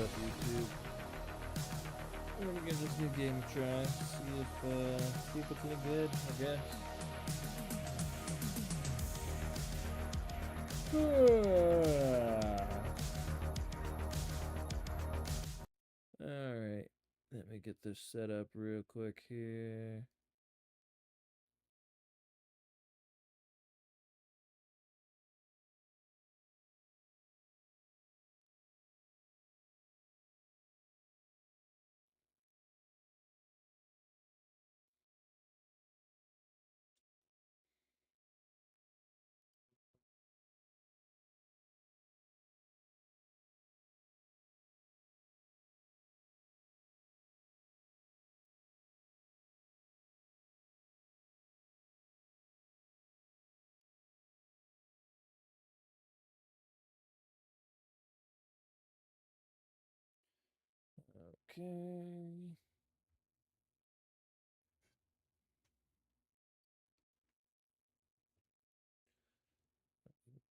up, YouTube? We're gonna give this new game a try. See if it's any good, I guess. Alright. Let me get this set up real quick here. Okay.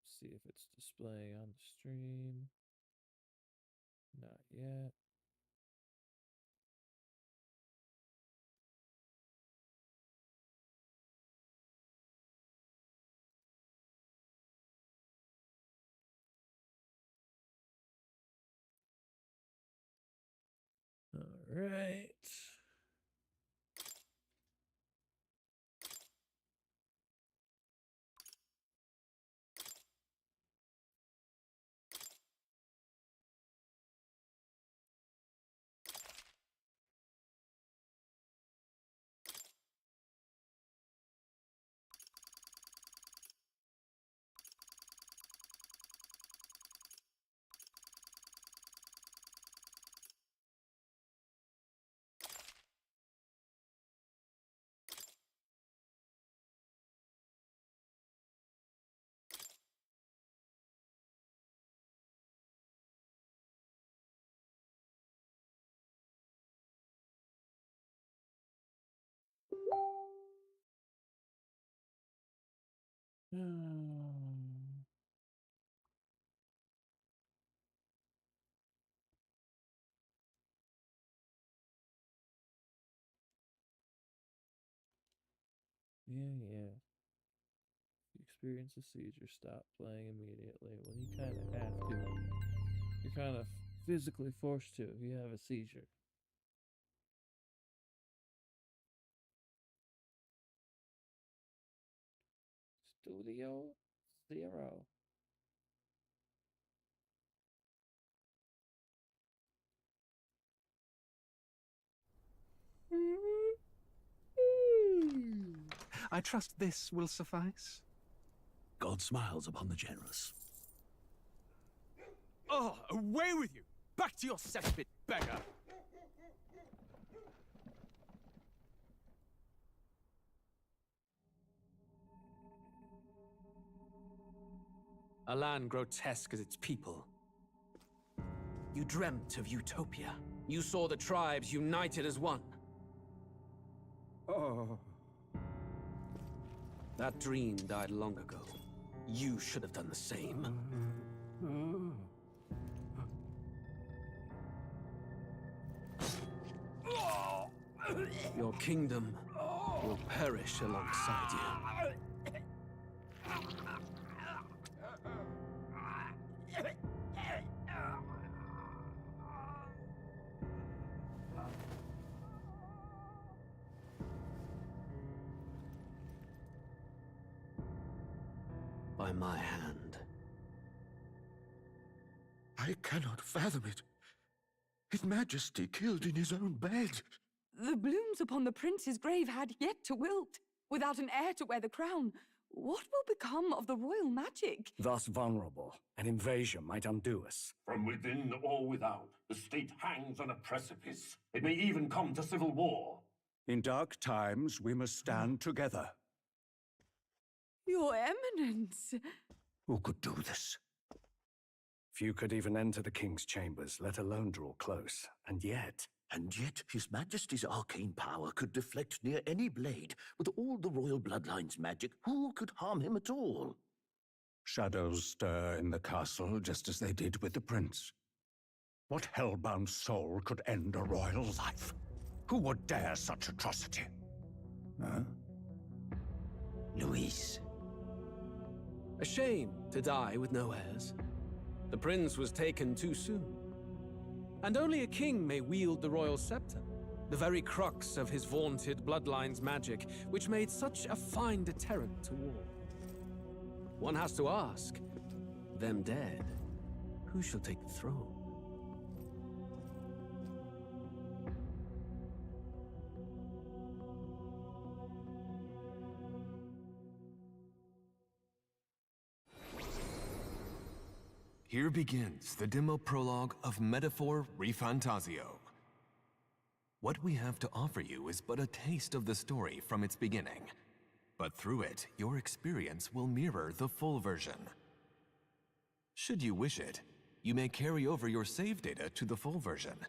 See if it's displaying on the stream. Not yet. All right. Yeah. If you experience a seizure, stop playing immediately. Well, you kind of have to. You're kind of physically forced to if you have a seizure. Studio 0. I trust this will suffice. God smiles upon the generous. Oh, away with you! Back to your cesspit, beggar! A land grotesque as its people. You dreamt of utopia. You saw the tribes united as one. Oh. That dream died long ago. You should have done the same. Your kingdom will perish alongside you. By my hand. I cannot fathom it. His Majesty killed in his own bed. The blooms upon the prince's grave had yet to wilt. Without an heir to wear the crown, what will become of the royal magic? Thus vulnerable, an invasion might undo us. From within or without, the state hangs on a precipice. It may even come to civil war. In dark times, we must stand together. Your Eminence! Who could do this? Few could even enter the king's chambers, let alone draw close. And yet, His Majesty's arcane power could deflect near any blade. With all the royal bloodline's magic, who could harm him at all? shadows stir in the castle just as they did with the prince. What hellbound soul could end a royal life? Who would dare such atrocity? Huh? Luis. A shame to die with no heirs. The prince was taken too soon. And only a king may wield the royal scepter, the very crux of his vaunted bloodline's magic, which made such a fine deterrent to war. One has to ask, them dead, who shall take the throne? Here begins the demo prologue of Metaphor ReFantazio. What we have to offer you is but a taste of the story from its beginning, but through it, your experience will mirror the full version. Should you wish it, you may carry over your save data to the full version.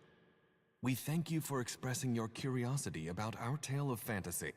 We thank you for expressing your curiosity about our tale of fantasy.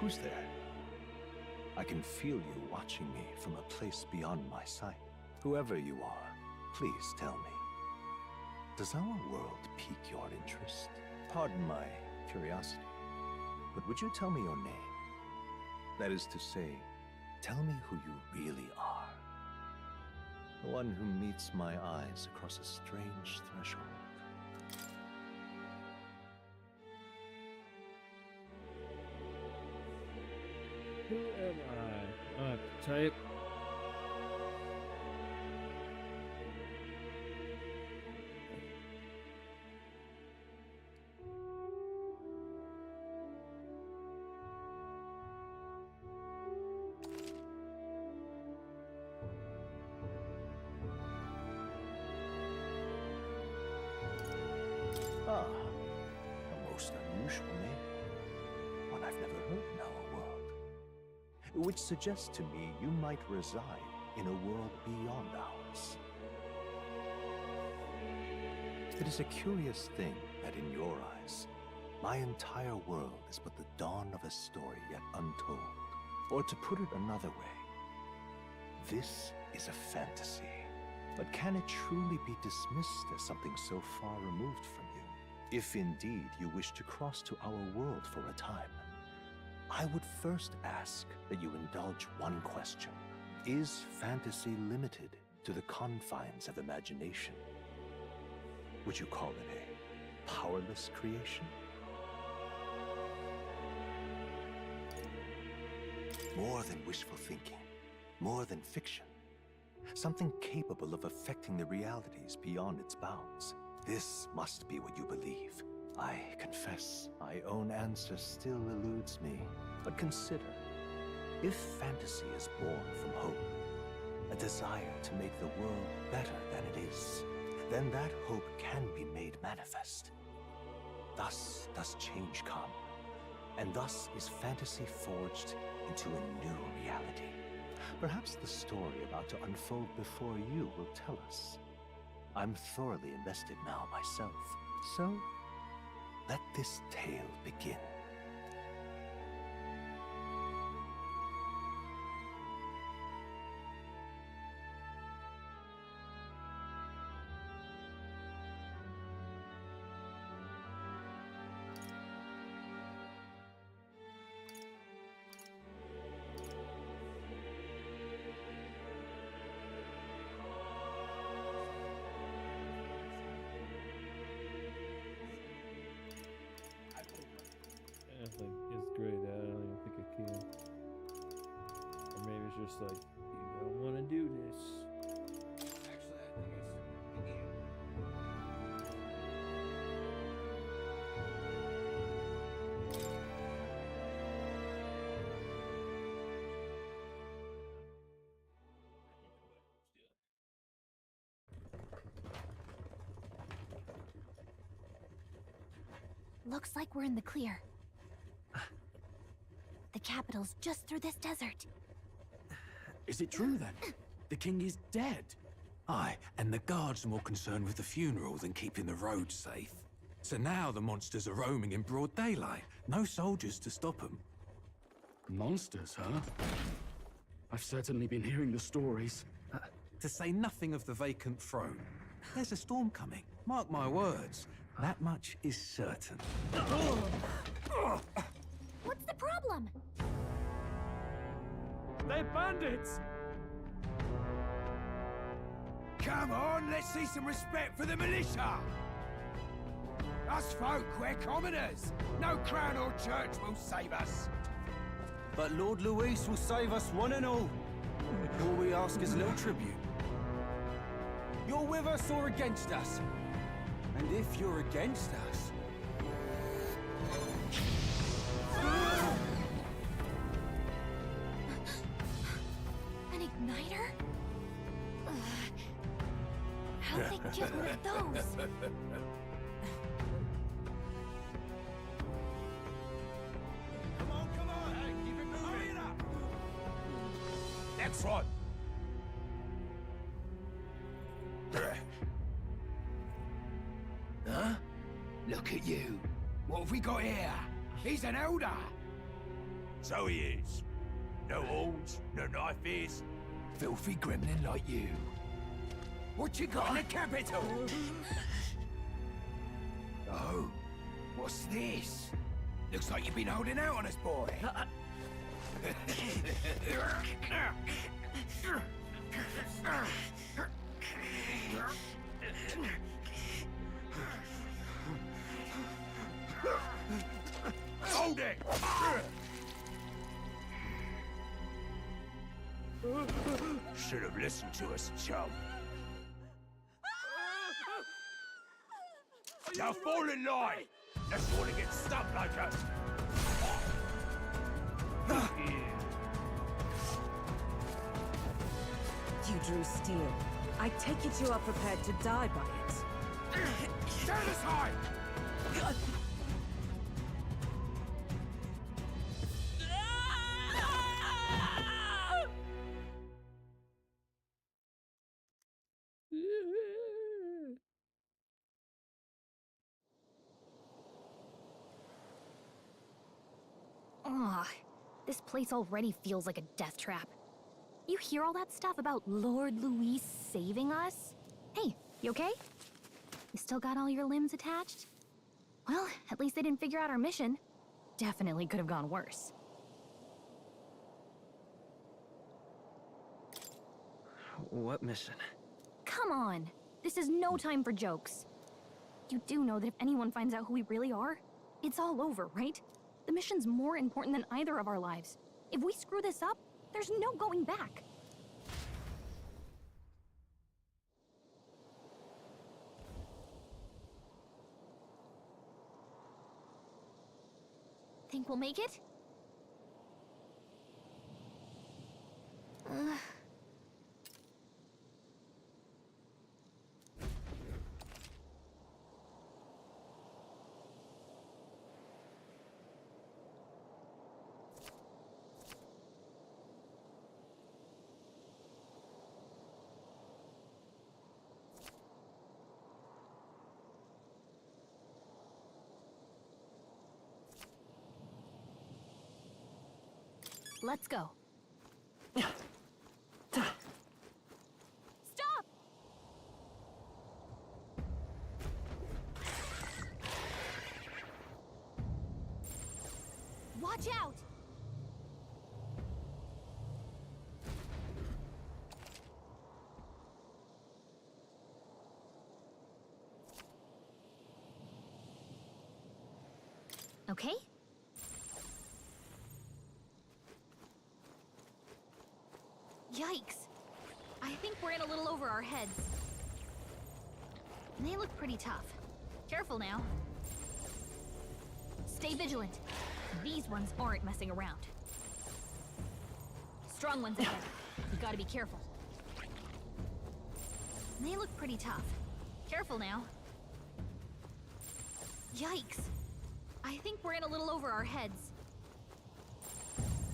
Who's there? I can feel you watching me from a place beyond my sight. Whoever you are, please tell me. Does our world pique your interest? Pardon my curiosity, but would you tell me your name? That is to say, tell me who you really are. The one who meets my eyes across a strange threshold. Who am I? I have to type. Ah, a most unusual name. One I've never heard in our world. Which suggests to me you might reside in a world beyond ours. It is a curious thing that in your eyes, my entire world is but the dawn of a story yet untold. Or to put it another way, this is a fantasy. But can it truly be dismissed as something so far removed from you? If indeed you wish to cross to our world for a time, I would first ask that you indulge one question. Is fantasy limited to the confines of imagination? Would you call it a powerless creation? More than wishful thinking, more than fiction. Something capable of affecting the realities beyond its bounds. This must be what you believe. I confess, my own answer still eludes me. But consider, if fantasy is born from hope, a desire to make the world better than it is, then that hope can be made manifest. Thus does change come, and thus is fantasy forged into a new reality. Perhaps the story about to unfold before you will tell us. I'm thoroughly invested now myself, so let this tale begin. I think it's great. I don't even think I can. Or maybe it's just like, you don't want to do this. Actually, I think I can. Looks like we're in the clear. The capital's just through this desert. Is it true then? The king is dead? Aye, and the guards are more concerned with the funeral than keeping the roads safe. So now the monsters are roaming in broad daylight. No soldiers to stop them. Monsters, huh? I've certainly been hearing the stories. To say nothing of the vacant throne. There's a storm coming. Mark my words. That much is certain. What's the problem? They're bandits! Come on, let's see some respect for the militia! Us folk, we're commoners. No crown or church will save us. But Lord Luis will save us one and all. All we ask is a little tribute. You're with us or against us? And if you're against us... An igniter? How'd they get one of those? Come on, hey, keep it moving. Hurry it up! Next one. Huh? Look at you. What have we got here? He's an elder. So he is. No horns, no knife ears. Filthy gremlin like you. What you got in the capital? Oh, what's this? Looks like you've been holding out on us, boy. Hold it! Should have listened to us, chum. Now fall in line! Let's want to get stuck like us. You drew steel. I take it you are prepared to die by it. Stand aside! Ugh, this place already feels like a death trap. You hear all that stuff about Lord Louis saving us? Hey, you okay? You still got all your limbs attached? Well, at least they didn't figure out our mission. Definitely could have gone worse. What mission? Come on! This is no time for jokes. You do know that if anyone finds out who we really are, it's all over, right? The mission's more important than either of our lives. If we screw this up, there's no going back. Think we'll make it? Let's go. Stop! Watch out! Okay? Yikes! I think we're in a little over our heads. They look pretty tough. Careful now. Stay vigilant. These ones aren't messing around. Strong ones ahead. You gotta be careful. They look pretty tough. Careful now. Yikes! I think we're in a little over our heads.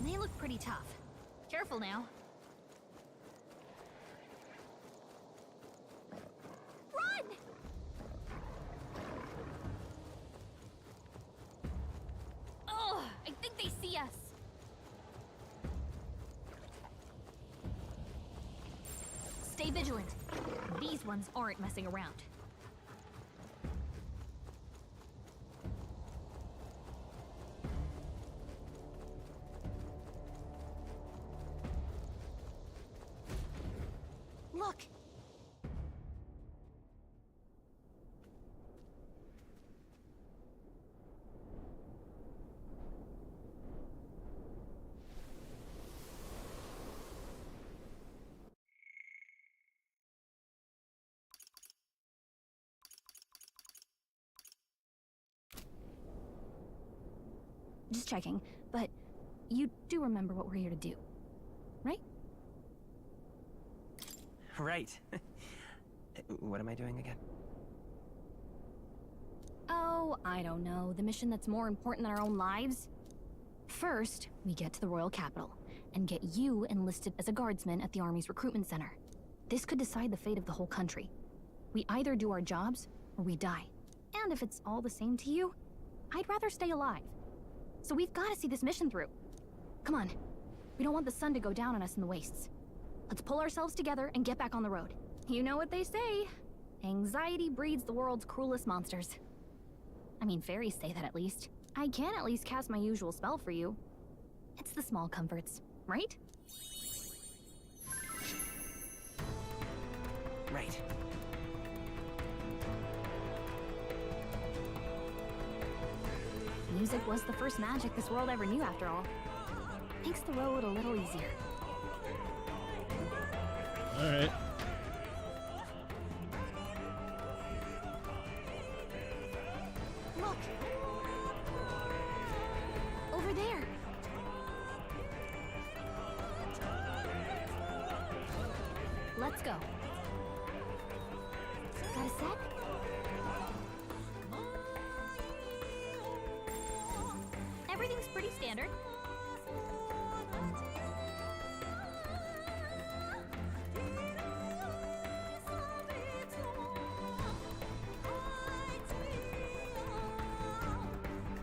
They look pretty tough. Careful now. Run! Ugh, I think they see us. Stay vigilant. These ones aren't messing around. Look! Just checking, but you do remember what we're here to do, right? Right. What am I doing again? Oh, I don't know. The mission that's more important than our own lives? First, we get to the royal capital and get you enlisted as a guardsman at the army's recruitment center. This could decide the fate of the whole country. We either do our jobs or we die. And if it's all the same to you, I'd rather stay alive. So we've got to see this mission through. Come on. We don't want the sun to go down on us in the wastes. Let's pull ourselves together and get back on the road. You know what they say. Anxiety breeds the world's cruelest monsters. I mean, fairies say that at least. I can at least cast my usual spell for you. It's the small comforts, right? Right. Music was the first magic this world ever knew, after all. Makes the road a little easier. Alright. Look! Over there! Let's go. Got a sec? Everything's pretty standard.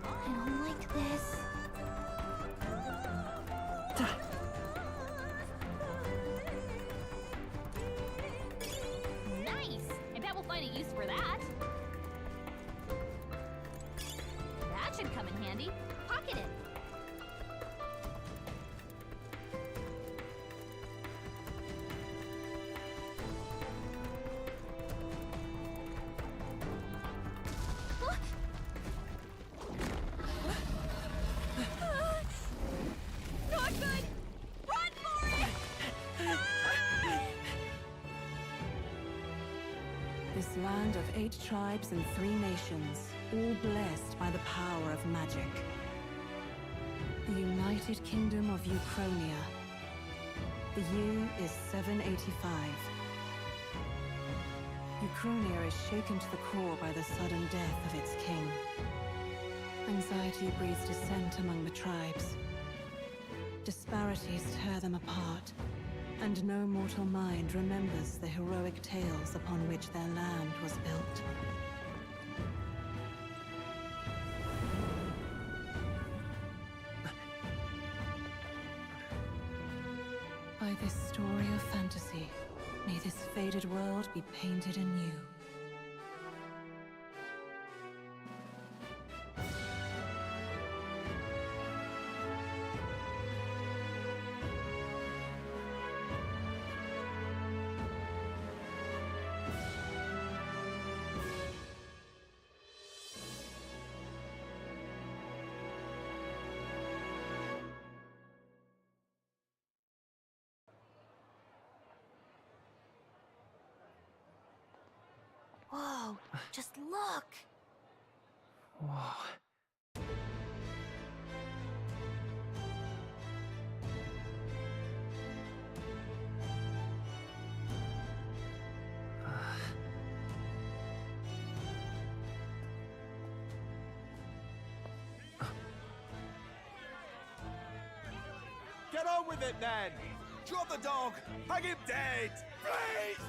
I don't like this. Nice! I bet we'll find a use for that. That should come in handy. Pocket it. Not good! Run for it! This land of 8 tribes and 3 nations, all blessed by the power of magic. The United Kingdom of Uchronia. The year is 785. Uchronia is shaken to the core by the sudden death of its king. Anxiety breeds dissent among the tribes. Disparities tear them apart, and no mortal mind remembers the heroic tales upon which their land was built. By this story of fantasy, may this faded world be painted anew. Whoa, just look! Whoa. Get on with it, then! Drop the dog! Hang him dead! Please!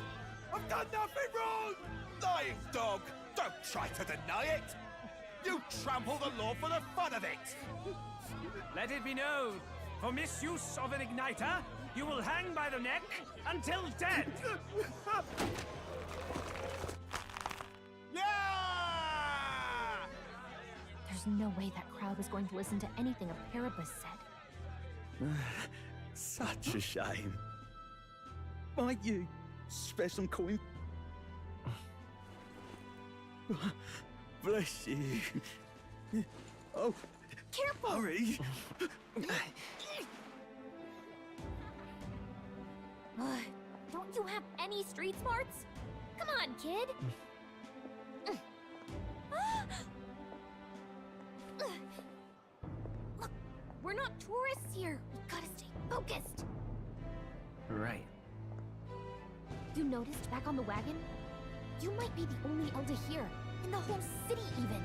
I've done nothing wrong! Lying dog! Don't try to deny it! You trample the law for the fun of it! Let it be known, for misuse of an igniter, you will hang by the neck until dead! Yeah! There's no way that crowd was going to listen to anything a Paribus said. Such a shame. Might you spare some coin? Bless you. Oh, careful! Hurry! Don't you have any street smarts? Come on, kid! Look, we're not tourists here. We gotta stay focused. Right. You noticed back on the wagon? You might be the only elder here, in the whole city even.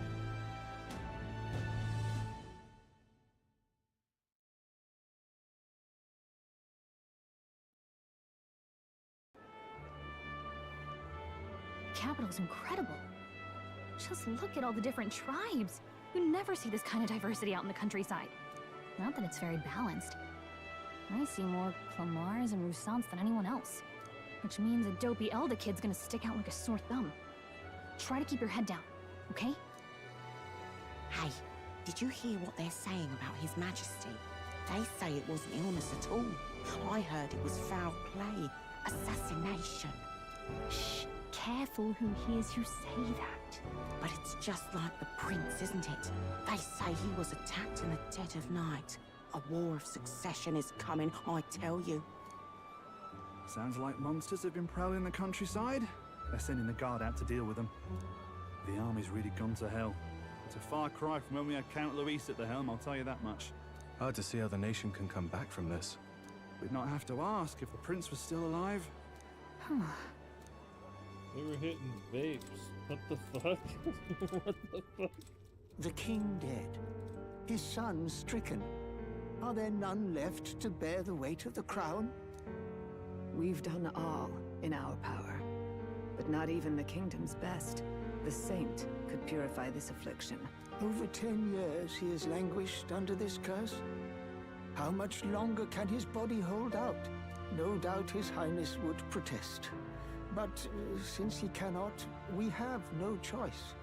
The capital's incredible. Just look at all the different tribes. You never see this kind of diversity out in the countryside. Not that it's very balanced. I see more Clamars and Roussants than anyone else. Which means a dopey Elda kid's gonna stick out like a sore thumb. Try to keep your head down, okay? Hey, did you hear what they're saying about His Majesty? They say it wasn't illness at all. I heard it was foul play, assassination. Shh, careful who hears you say that. But it's just like the prince, isn't it? They say he was attacked in the dead of night. A war of succession is coming, I tell you. Sounds like monsters have been prowling the countryside. They're sending the guard out to deal with them. The army's really gone to hell. It's a far cry from when we had Count Luis at the helm, I'll tell you that much. Hard to see how the nation can come back from this. We'd not have to ask if the prince was still alive. They were hitting vapes. What the fuck? What the fuck? The king dead. His son stricken. Are there none left to bear the weight of the crown? We've done all in our power. But not even the kingdom's best, the saint, could purify this affliction. Over 10 years he has languished under this curse. How much longer can his body hold out? No doubt His Highness would protest. But since he cannot, we have no choice.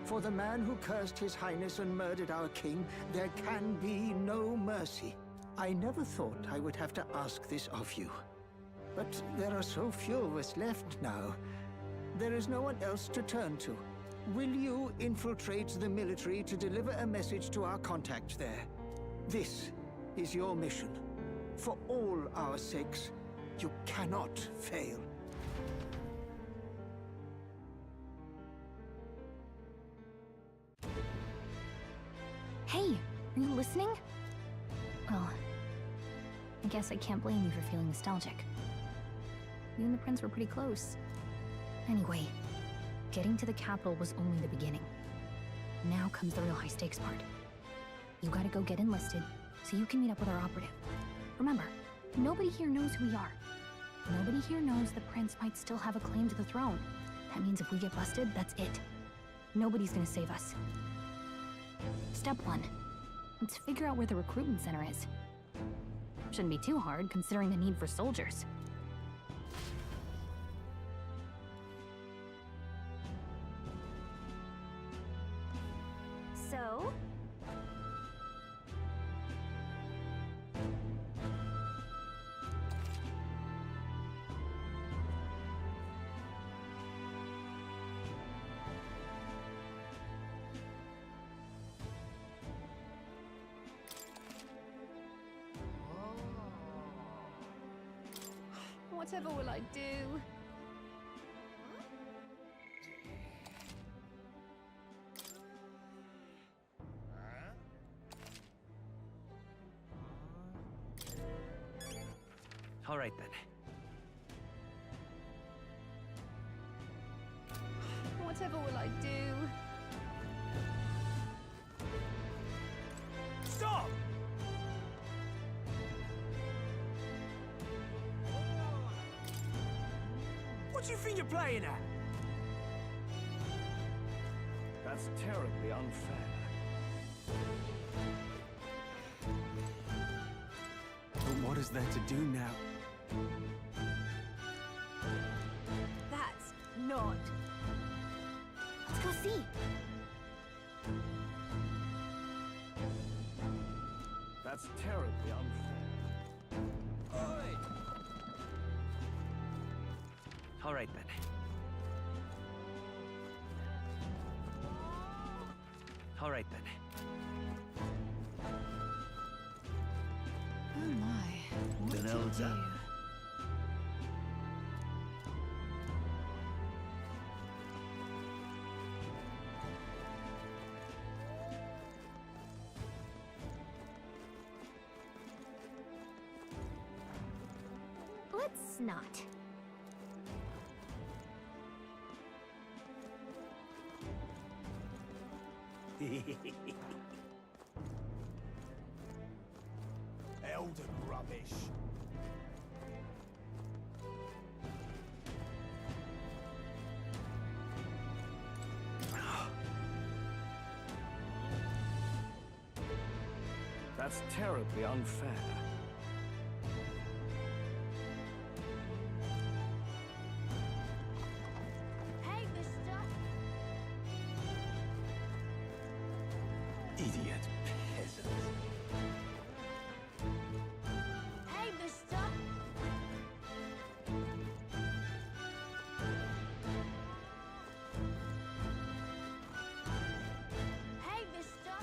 For the man who cursed His Highness and murdered our king, there can be no mercy. I never thought I would have to ask this of you. But there are so few of us left now. There is no one else to turn to. Will you infiltrate the military to deliver a message to our contact there? This is your mission. For all our sakes, you cannot fail. Hey, are you listening? Well, I guess I can't blame you for feeling nostalgic. You and the prince were pretty close. Anyway, getting to the capital was only the beginning. Now comes the real high-stakes part. You gotta go get enlisted, so you can meet up with our operative. Remember, nobody here knows who we are. Nobody here knows the prince might still have a claim to the throne. That means if we get busted, that's it. Nobody's gonna save us. Step 1. Let's figure out where the recruitment center is. Shouldn't be too hard, considering the need for soldiers. So? Whatever will I do? All right, then. Whatever will I do? Stop! What do you think you're playing at? That's terribly unfair. But what is there to do now? That's not. Let's go see. That's terribly unfair. All right, then. All right, then. Oh my, what Then to do? Let's not. Elden rubbish. That's terribly unfair. Hey, mister! Idiot peasant. Hey, mister! Hey, mister!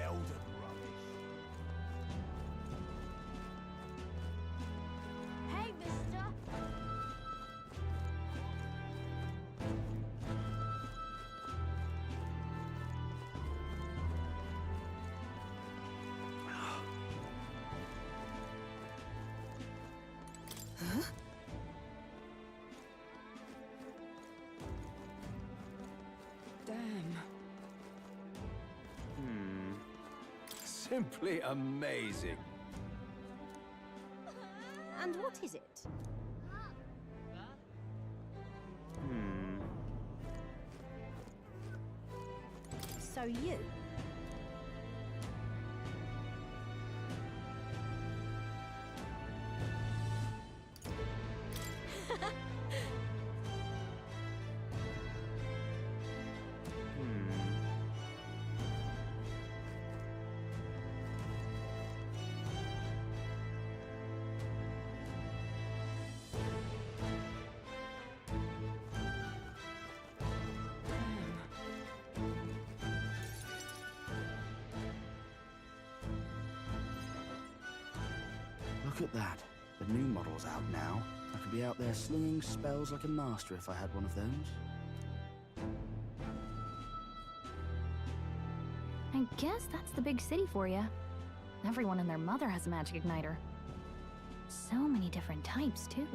Elden rubbish. Hey, mister! Huh? Damn. Simply amazing. And what is it? So you? Look at that. The new model's out now. I could be out there slinging spells like a master if I had one of those. I guess that's the big city for you. Everyone and their mother has a magic igniter. So many different types, too.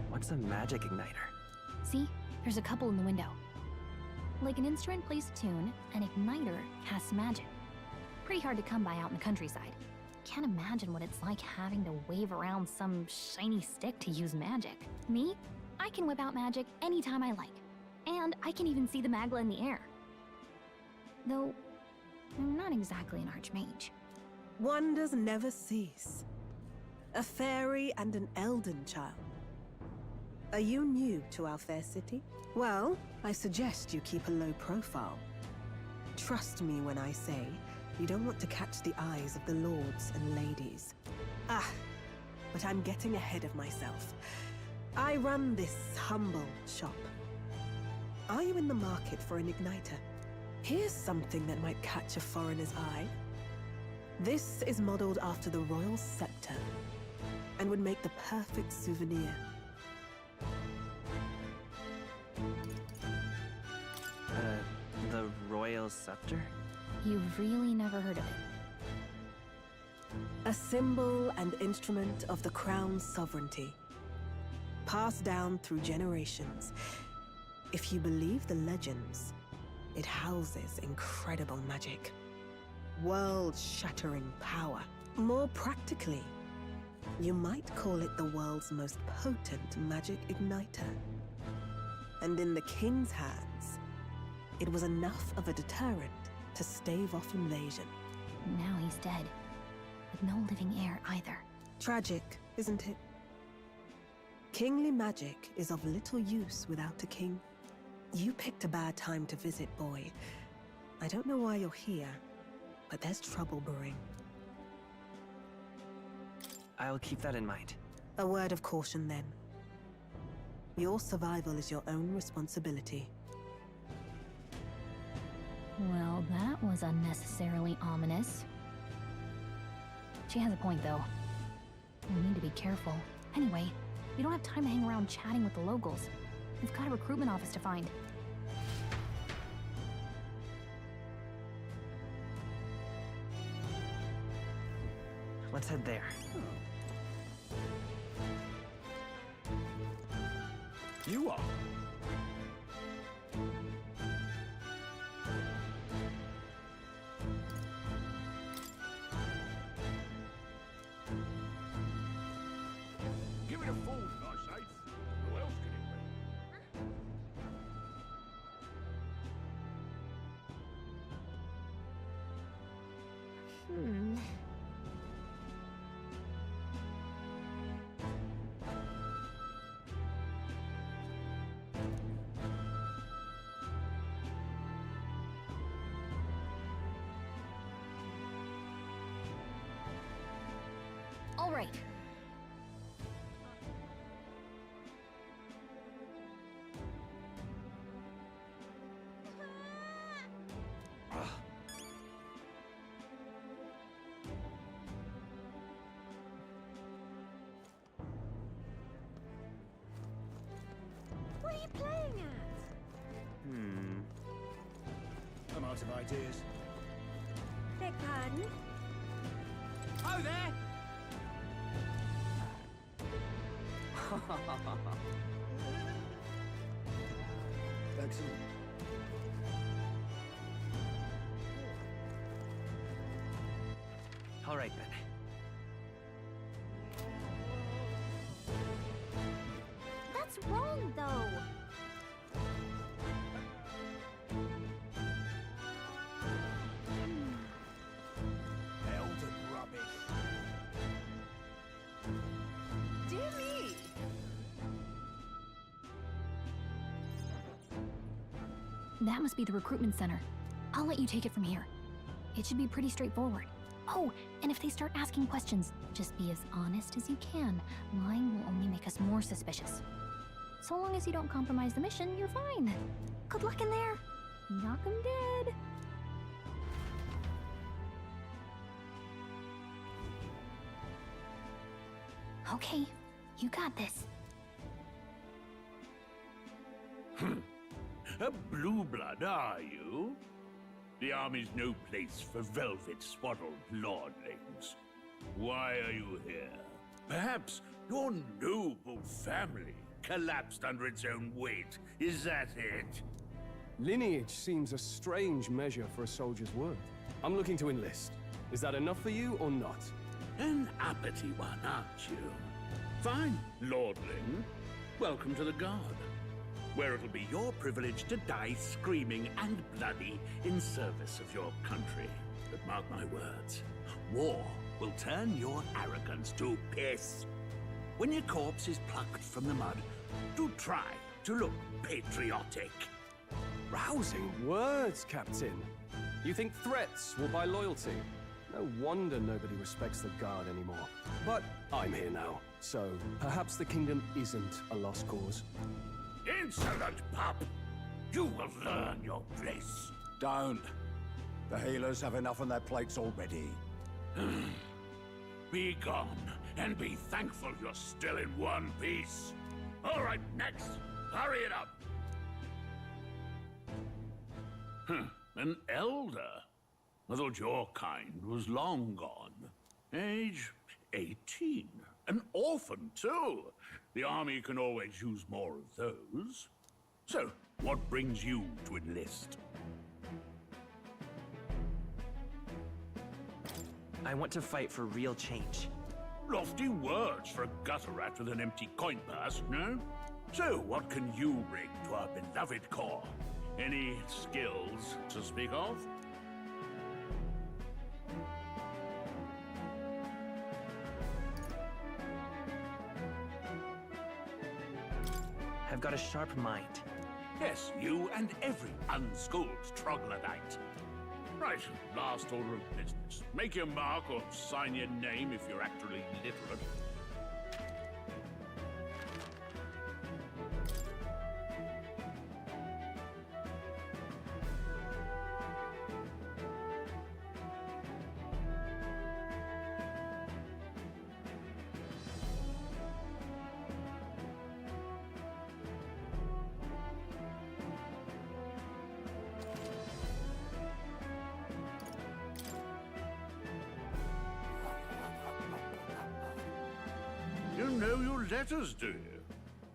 What's a magic igniter? See? There's a couple in the window. Like an instrument plays a tune, an igniter casts magic. Pretty hard to come by out in the countryside. Can't imagine what it's like having to wave around some shiny stick to use magic. Me? I can whip out magic anytime I like. And I can even see the Magla in the air. Though, I'm not exactly an archmage. Wonders never cease. A fairy and an Elden child. Are you new to our fair city? Well, I suggest you keep a low profile. Trust me when I say you don't want to catch the eyes of the lords and ladies. Ah, but I'm getting ahead of myself. I run this humble shop. Are you in the market for an igniter? Here's something that might catch a foreigner's eye. This is modeled after the royal scepter and would make the perfect souvenir. The royal scepter? You've really never heard of it. A symbol and instrument of the crown's sovereignty. Passed down through generations. If you believe the legends, it houses incredible magic. World-shattering power. More practically, you might call it the world's most potent magic igniter. And in the king's hands, it was enough of a deterrent to stave off invasion. Now he's dead. With no living heir either. Tragic, isn't it? Kingly magic is of little use without a king. You picked a bad time to visit, boy. I don't know why you're here, but there's trouble brewing. I'll keep that in mind. A word of caution, then. Your survival is your own responsibility. Well, that was unnecessarily ominous. She has a point, though. We need to be careful. Anyway, we don't have time to hang around chatting with the locals. We've got a recruitment office to find. Let's head there. You are. right. What are you playing at? I'm out of ideas. Beg pardon? Oh, there! Excellent. All right, then. That's wrong, though. Elder rubbish. Dear me! That must be the recruitment center. I'll let you take it from here. It should be pretty straightforward. Oh, and if they start asking questions, just be as honest as you can. Lying will only make us more suspicious. So long as you don't compromise the mission, you're fine. Good luck in there. Knock 'em dead. Okay, you got this. A blue blood, are you? The army's no place for velvet-swaddled lordlings. Why are you here? Perhaps your noble family collapsed under its own weight. Is that it? Lineage seems a strange measure for a soldier's worth. I'm looking to enlist. Is that enough for you or not? An uppity one, aren't you? Fine, lordling. Welcome to the Guard, where it'll be your privilege to die screaming and bloody in service of your country. But mark my words, war will turn your arrogance to piss. When your corpse is plucked from the mud, do try to look patriotic. Rousing words, Captain. You think threats will buy loyalty? No wonder nobody respects the Guard anymore. But I'm here now, so perhaps the kingdom isn't a lost cause. Insolent pup! You will learn your place. Don't. The healers have enough on their plates already. Be gone, and be thankful you're still in one piece. All right, next. Hurry it up. An elder? I thought your kind was long gone. Age 18. An orphan, too. The army can always use more of those. So, what brings you to enlist? I want to fight for real change. Lofty words for a gutter rat with an empty coin purse, no? So, what can you bring to our beloved corps? Any skills to speak of? I've got a sharp mind. Yes, you and every unschooled troglodyte. Right, last order of business. Make your mark or sign your name if you're actually literate. You know your letters, do you?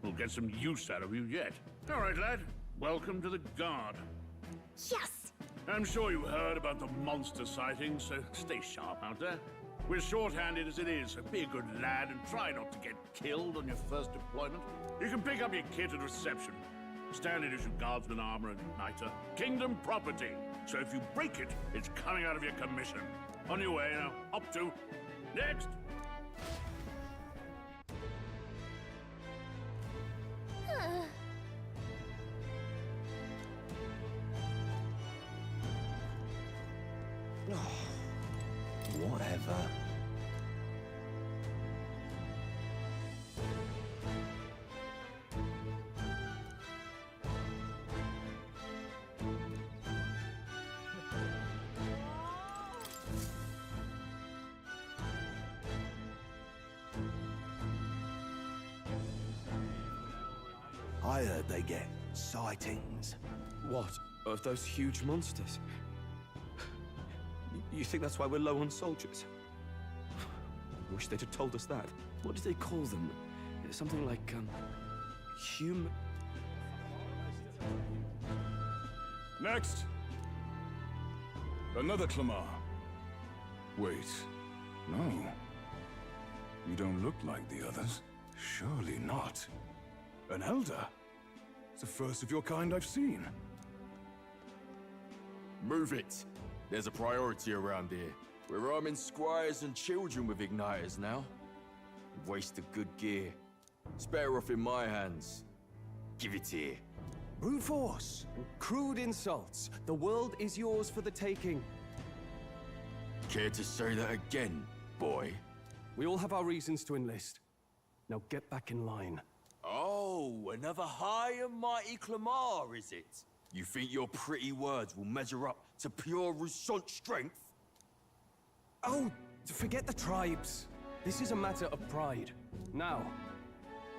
We'll get some use out of you yet. All right, lad. Welcome to the Guard. Yes! I'm sure you heard about the monster sightings, so stay sharp out there. We're short-handed as it is, so be a good lad and try not to get killed on your first deployment. You can pick up your kit at reception. Standard issue guardsman armor and igniter. Kingdom property. So if you break it, it's coming out of your commission. On your way now. Up to. Next! Whatever. I heard they get sightings. What? Of those huge monsters? You think that's why we're low on soldiers? Wish they'd have told us that. What did they call them? Something like, human... Next! Another Clamar. Wait, no. You don't look like the others. Surely not. An elder? It's the first of your kind I've seen. Move it. There's a priority around here. We're arming squires and children with igniters now. Waste of good gear. It's better off in my hands. Give it here. Brute force! Crude insults. The world is yours for the taking. Care to say that again, boy? We all have our reasons to enlist. Now get back in line. Oh, another high and mighty Clamar, is it? You think your pretty words will measure up to pure Rousant strength? Oh, forget the tribes. This is a matter of pride. Now,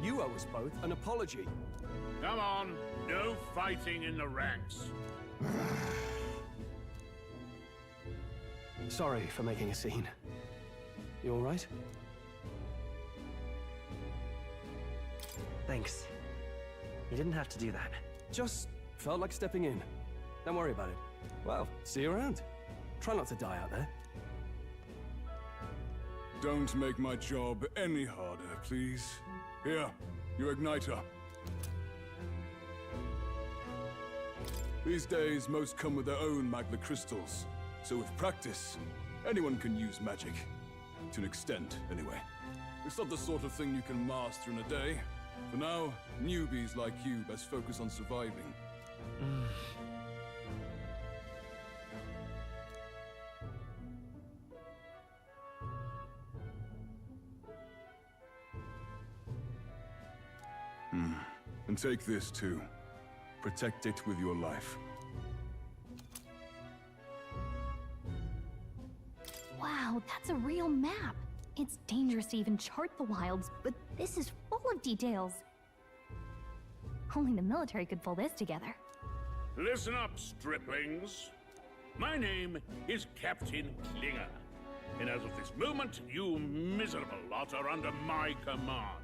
you owe us both an apology. Come on, no fighting in the ranks. Sorry for making a scene. You all right? Thanks. You didn't have to do that. Just felt like stepping in. Don't worry about it. Well, see you around. Try not to die out there. Don't make my job any harder, please. Here, your igniter. These days, most come with their own magna crystals. So with practice, anyone can use magic. To an extent, anyway. It's not the sort of thing you can master in a day. For now, newbies like you best focus on surviving. And take this too. Protect it with your life. Wow, that's a real map. It's dangerous to even chart the wilds, but this is full of details. Only the military could pull this together. Listen up, striplings. My name is Captain Klinger, and as of this moment, you miserable lot are under my command.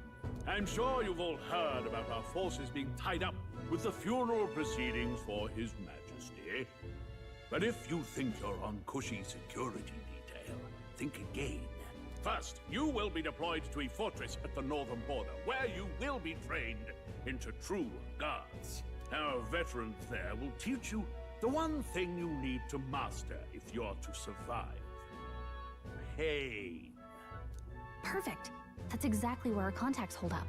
I'm sure you've all heard about our forces being tied up with the funeral proceedings for His Majesty. But if you think you're on cushy security detail, think again. First, you will be deployed to a fortress at the northern border, where you will be trained into true guards. Our veterans there will teach you the one thing you need to master if you're to survive. Pain. Perfect. That's exactly where our contacts hold up.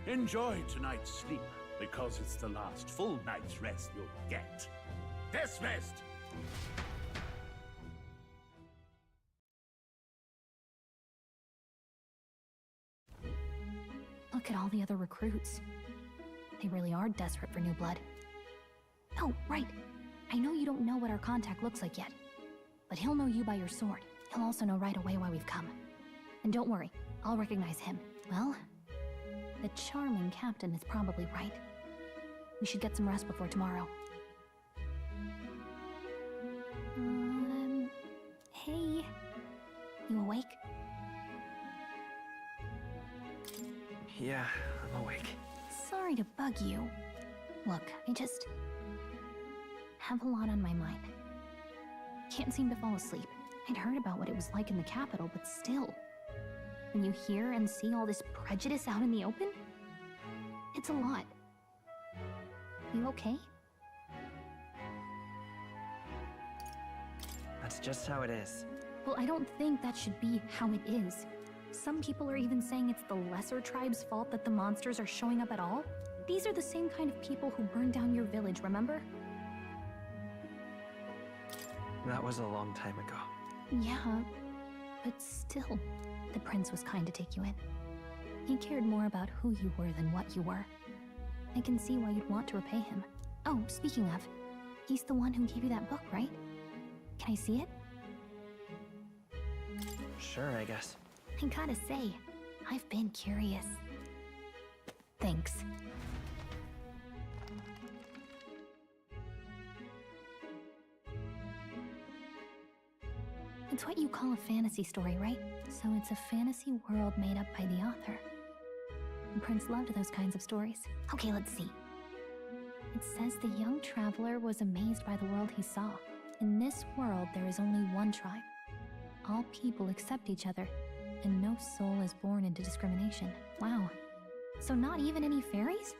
Enjoy tonight's sleep, because it's the last full night's rest you'll get. Dismissed! Look at all the other recruits. They really are desperate for new blood. Oh, right. I know you don't know what our contact looks like yet, but he'll know you by your sword. He'll also know right away why we've come. And don't worry, I'll recognize him. Well, the charming captain is probably right. We should get some rest before tomorrow. Hey. You awake? Yeah, I'm awake. Sorry to bug you. Look, I just have a lot on my mind. Can't seem to fall asleep. I'd heard about what it was like in the capital, but still. When you hear and see all this prejudice out in the open, it's a lot. You okay? That's just how it is. Well, I don't think that should be how it is. Some people are even saying it's the lesser tribe's fault that the monsters are showing up at all. These are the same kind of people who burned down your village, remember? That was a long time ago. Yeah, but still, the prince was kind to take you in. He cared more about who you were than what you were. I can see why you'd want to repay him. Oh, speaking of, he's the one who gave you that book, right? Can I see it? Sure, I guess. I gotta say, I've been curious. Thanks. It's what you call a fantasy story, right? So it's a fantasy world made up by the author. The prince loved those kinds of stories. Okay, let's see. It says the young traveler was amazed by the world he saw. In this world, there is only one tribe. All people accept each other, and no soul is born into discrimination. Wow. So not even any fairies?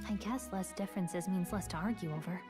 I guess less differences means less to argue over.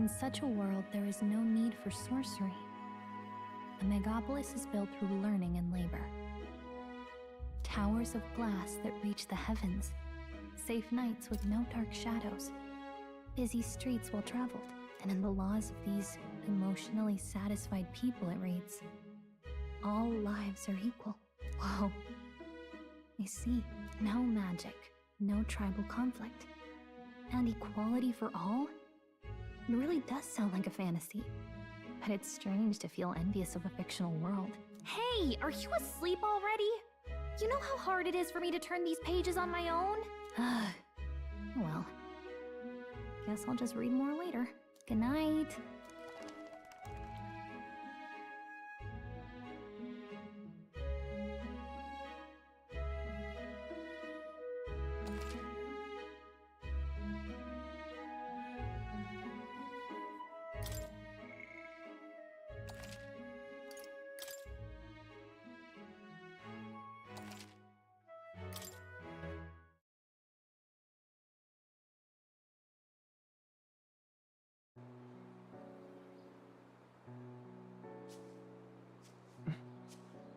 In such a world, there is no need for sorcery. A megapolis is built through learning and labor. Towers of glass that reach the heavens. Safe nights with no dark shadows. Busy streets well traveled. And in the laws of these emotionally satisfied people, it reads, all lives are equal. Whoa. I see. No magic, no tribal conflict, and equality for all? It really does sound like a fantasy. But it's strange to feel envious of a fictional world. Hey, are you asleep already? You know how hard it is for me to turn these pages on my own? Well, guess I'll just read more later. Good night.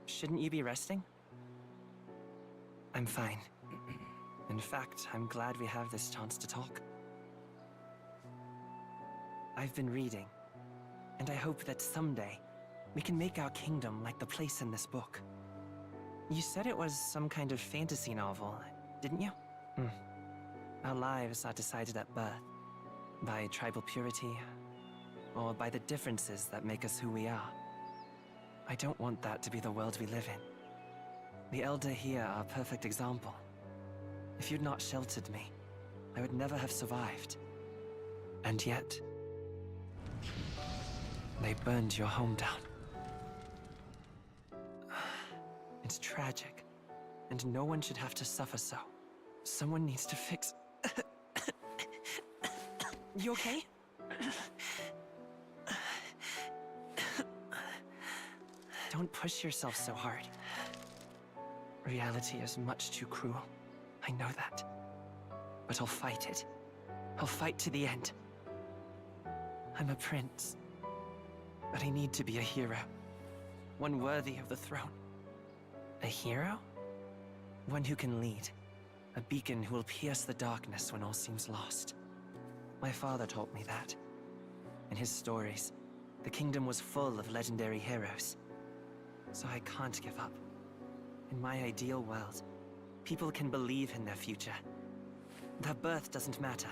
Shouldn't you be resting? I'm fine. In fact, I'm glad we have this chance to talk. I've been reading, and I hope that someday we can make our kingdom like the place in this book. You said it was some kind of fantasy novel, didn't you? Our lives are decided at birth, by tribal purity, or by the differences that make us who we are. I don't want that to be the world we live in. The Elder here are a perfect example. If you'd not sheltered me, I would never have survived. And yet, they burned your home down. It's tragic, and no one should have to suffer so. Someone needs to fix... You okay? Don't push yourself so hard. Reality is much too cruel. I know that. But I'll fight it. I'll fight to the end. I'm a prince. But I need to be a hero. One worthy of the throne. A hero? One who can lead. A beacon who will pierce the darkness when all seems lost. My father taught me that. In his stories, the kingdom was full of legendary heroes. So I can't give up. In my ideal world, people can believe in their future. Their birth doesn't matter.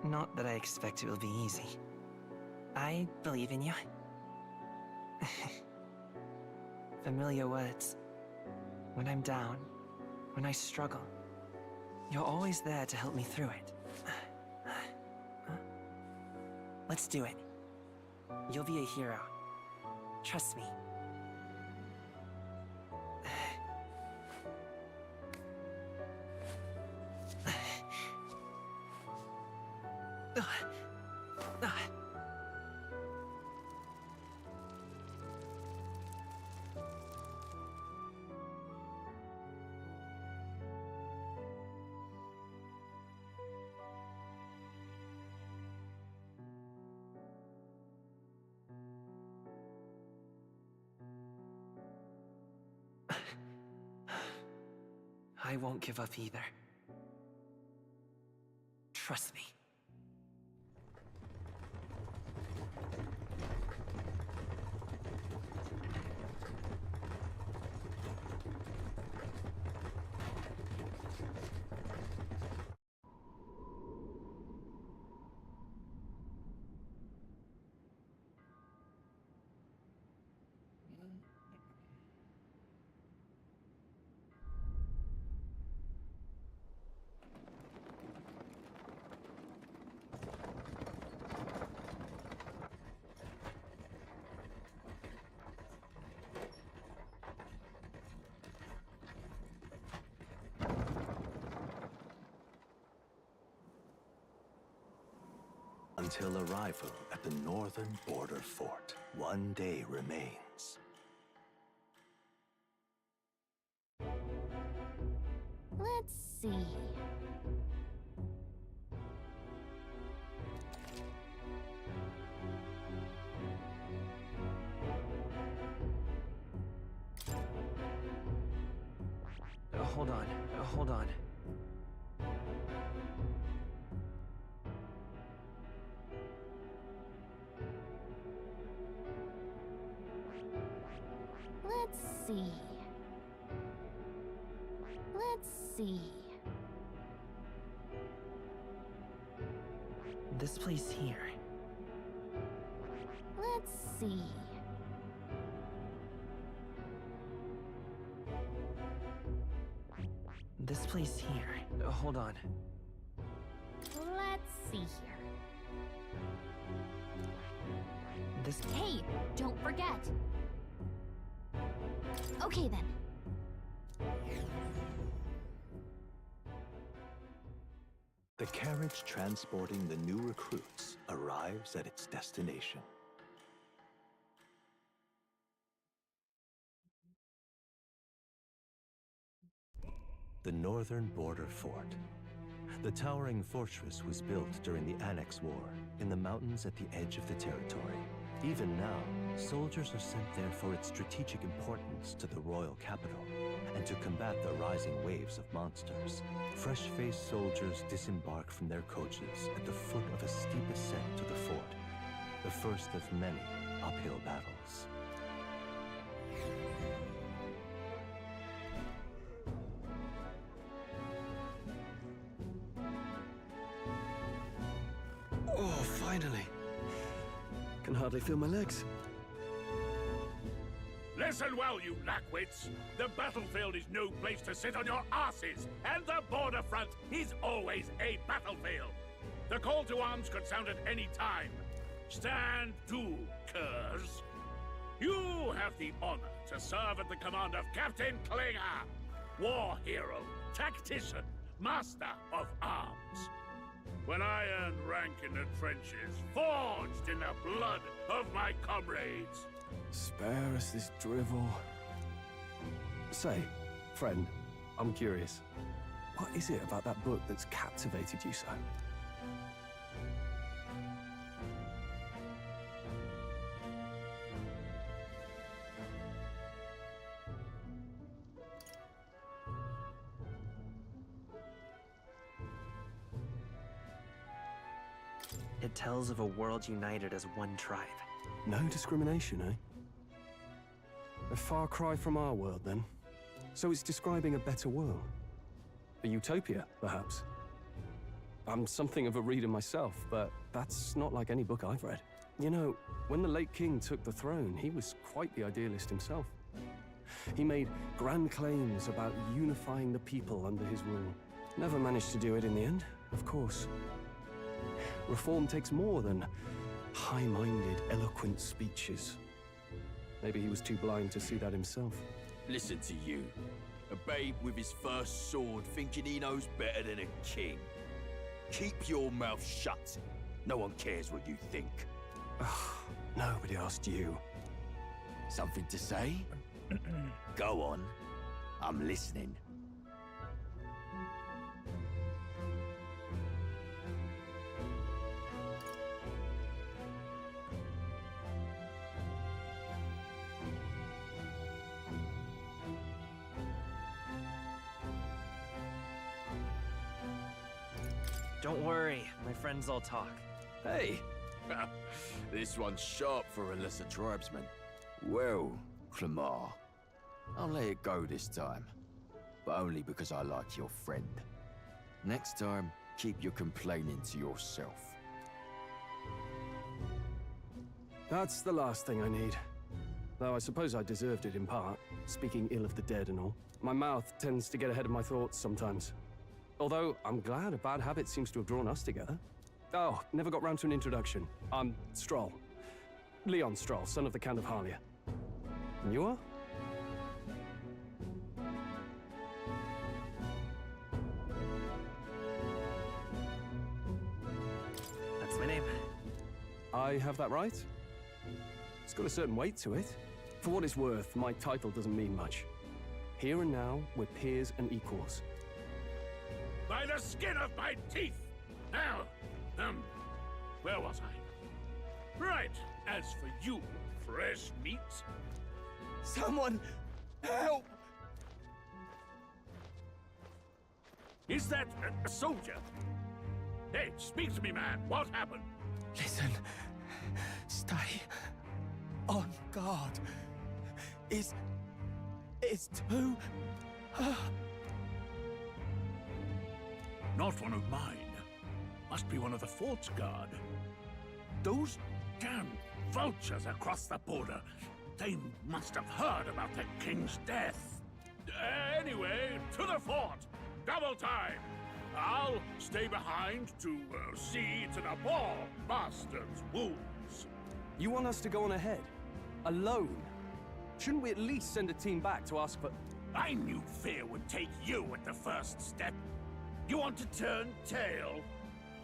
Not that I expect it will be easy. I believe in you. Familiar words. When I'm down, when I struggle, you're always there to help me through it. Let's do it. You'll be a hero. Trust me. I won't give up either. Trust me. Until arrival at the northern border fort, one day remains. Let's see. hold on, hold on. Let's see. Let's see. This place here. Let's see. This place here. Hold on. Let's see here. This. Hey, don't forget. Okay then. The carriage transporting the new recruits arrives at its destination. The northern border fort. The towering fortress was built during the Annex War in the mountains at the edge of the territory. Even now, soldiers are sent there for its strategic importance to the royal capital and to combat the rising waves of monsters. Fresh-faced soldiers disembark from their coaches at the foot of a steep ascent to the fort, the first of many uphill battles. Oh, finally. Can hardly feel my legs. Listen well, you lackwits. The battlefield is no place to sit on your asses, and the border front is always a battlefield. The call to arms could sound at any time. Stand to, curs. You have the honor to serve at the command of Captain Klinger, war hero, tactician, master of arms. When I earned rank in the trenches, forged in the blood of my comrades. Spare us this drivel. Say, friend, I'm curious. What is it about that book that's captivated you so? It tells of a world united as one tribe. No discrimination, eh? A far cry from our world, then. So it's describing a better world. A utopia, perhaps. I'm something of a reader myself, but that's not like any book I've read. You know, when the late king took the throne, he was quite the idealist himself. He made grand claims about unifying the people under his rule. Never managed to do it in the end, of course. Reform takes more than high-minded, eloquent speeches. Maybe he was too blind to see that himself. Listen to you. A babe with his first sword thinking he knows better than a king. Keep your mouth shut. No one cares what you think. Nobody asked you. Something to say? Go on. I'm listening. Don't worry, my friends all talk. Hey! This one's sharp for a lesser tribesman. Well, Clemar, I'll let it go this time. But only because I like your friend. Next time, keep your complaining to yourself. That's the last thing I need. Though I suppose I deserved it in part, speaking ill of the dead and all. My mouth tends to get ahead of my thoughts sometimes. Although, I'm glad a bad habit seems to have drawn us together. Oh, never got round to an introduction. I'm Stroll. Leon Stroll, son of the Count of Harlia. And you are? That's my name. I have that right? It's got a certain weight to it. For what it's worth, my title doesn't mean much. Here and now, we're peers and equals. By the skin of my teeth! Now, where was I? Right, as for you, fresh meat. Someone, help! Is that a soldier? Hey, speak to me, man. What happened? Listen. Stay on guard. It's too... Not one of mine. Must be one of the fort's guard. Those damn vultures across the border. They must have heard about the king's death. Anyway, to the fort. Double time. I'll stay behind to see to the poor bastard's wounds. You want us to go on ahead? Alone? Shouldn't we at least send a team back to ask for... I knew fear would take you at the first step. You want to turn tail?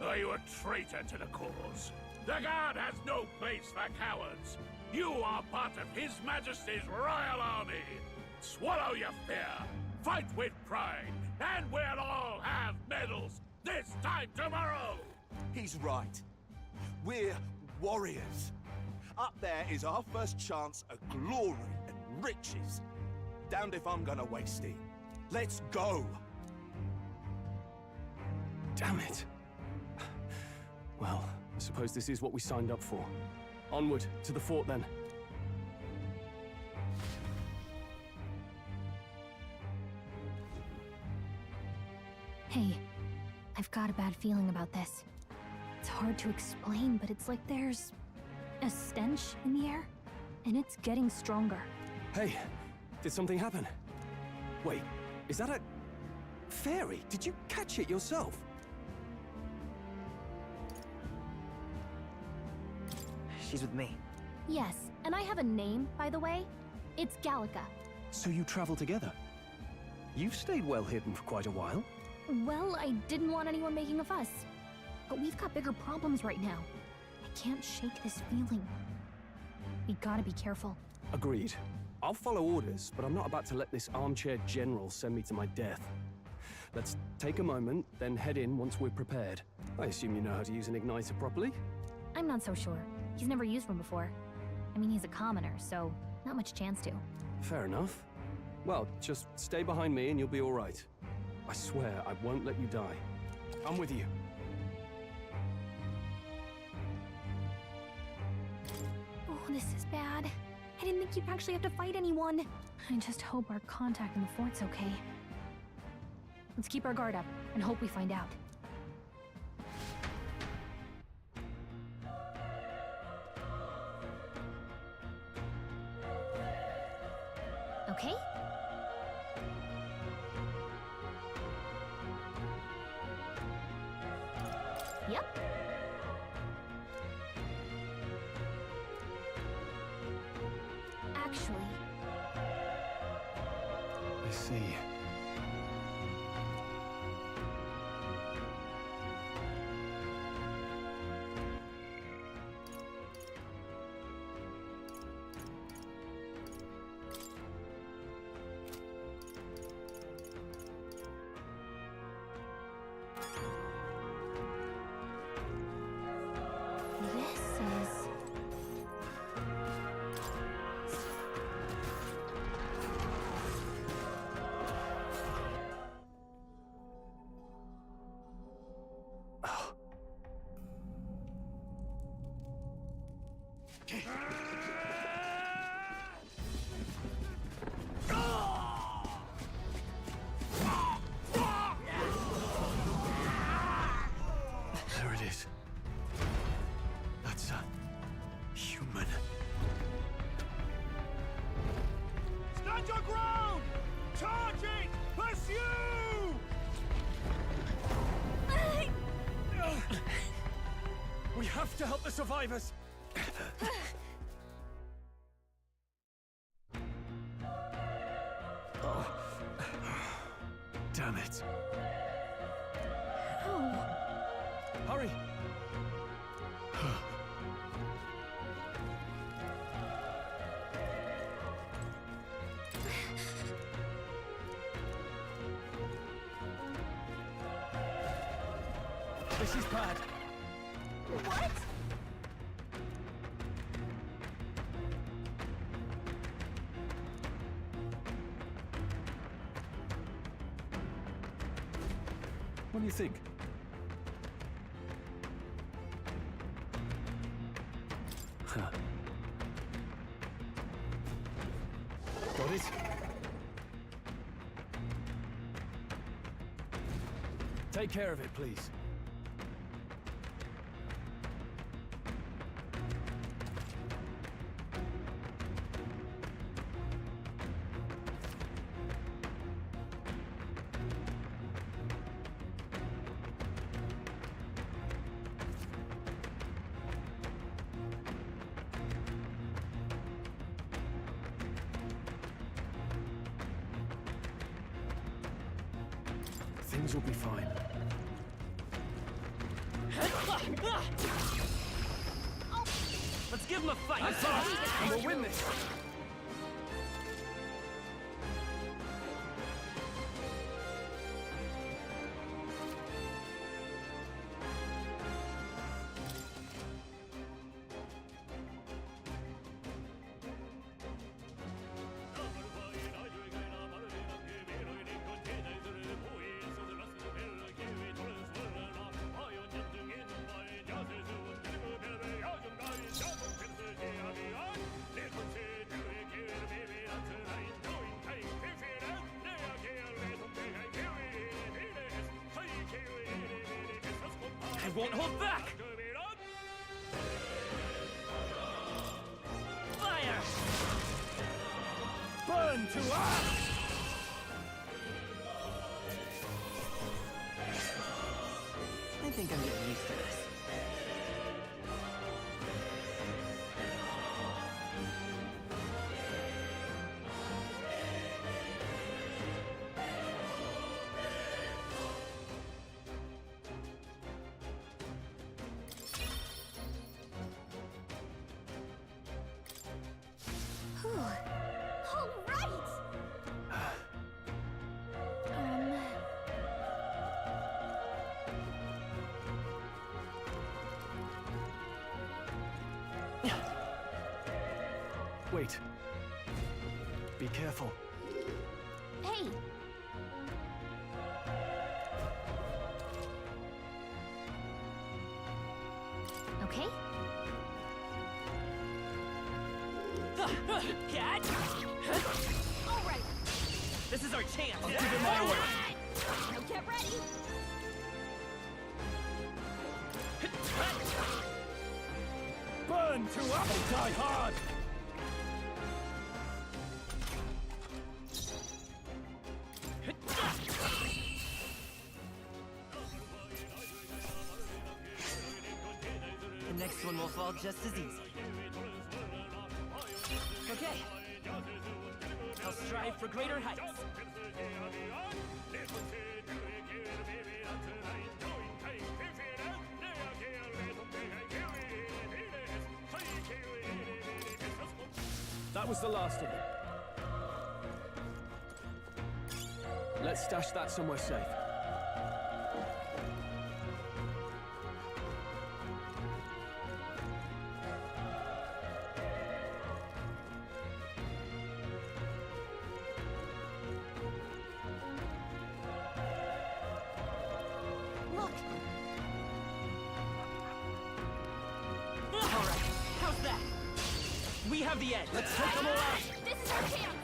Are you a traitor to the cause? The Guard has no place for cowards. You are part of His Majesty's Royal Army. Swallow your fear. Fight with pride. And we'll all have medals this time tomorrow. He's right. We're warriors. Up there is our first chance at glory and riches. Damned if I'm gonna waste it. Let's go! Damn it. Well, I suppose this is what we signed up for. Onward, to the fort then. Hey, I've got a bad feeling about this. It's hard to explain, but it's like there's a stench in the air, and it's getting stronger. Hey, did something happen? Wait, is that a... fairy? Did you catch it yourself? She's with me. Yes, and I have a name, by the way. It's Gallica. So you travel together? You've stayed well hidden for quite a while. Well, I didn't want anyone making a fuss. But we've got bigger problems right now. I can't shake this feeling. We gotta be careful. Agreed. I'll follow orders, but I'm not about to let this armchair general send me to my death. Let's take a moment, then head in once we're prepared. I assume you know how to use an igniter properly? I'm not so sure. He's never used one before. I mean, he's a commoner, so not much chance to. Fair enough. Well, just stay behind me and you'll be all right. I swear I won't let you die. I'm with you. Oh, this is bad. I didn't think you'd actually have to fight anyone. I just hope our contact in the fort's okay. Let's keep our guard up and hope we find out. Okay? Yep. Actually... I see. This is... There it is. That's a human. Stand your ground! Charging! Pursue! We have to help the survivors! Damn it. Oh. Hurry! This is bad. What? What do you think? Huh. Got it? Take care of it, please. Things will be fine. Let's give him a fight! I'm fast, and we'll win this! I won't hold back! Fire! Burn to ash! I think I'm getting used to this. All right! Wait. Be careful. Hey! Okay? Catch! All right! This is our chance! I'll give it my order! Now get ready! Burn to ash! Die hard! The next one will fall just as easy. Okay. I'll strive for greater heights. That was the last of them. Let's stash that somewhere safe. Look! All right. How's that? We have the edge. Let's take them all out! This is our chance!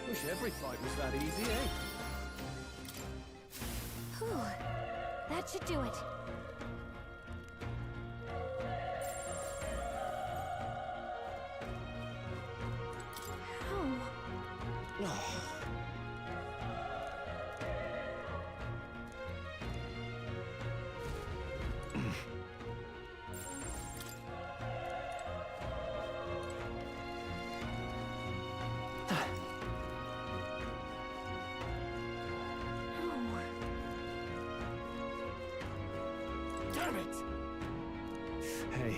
Wish every fight was that easy, eh? Whew. That should do it. How? Damn it! Hey.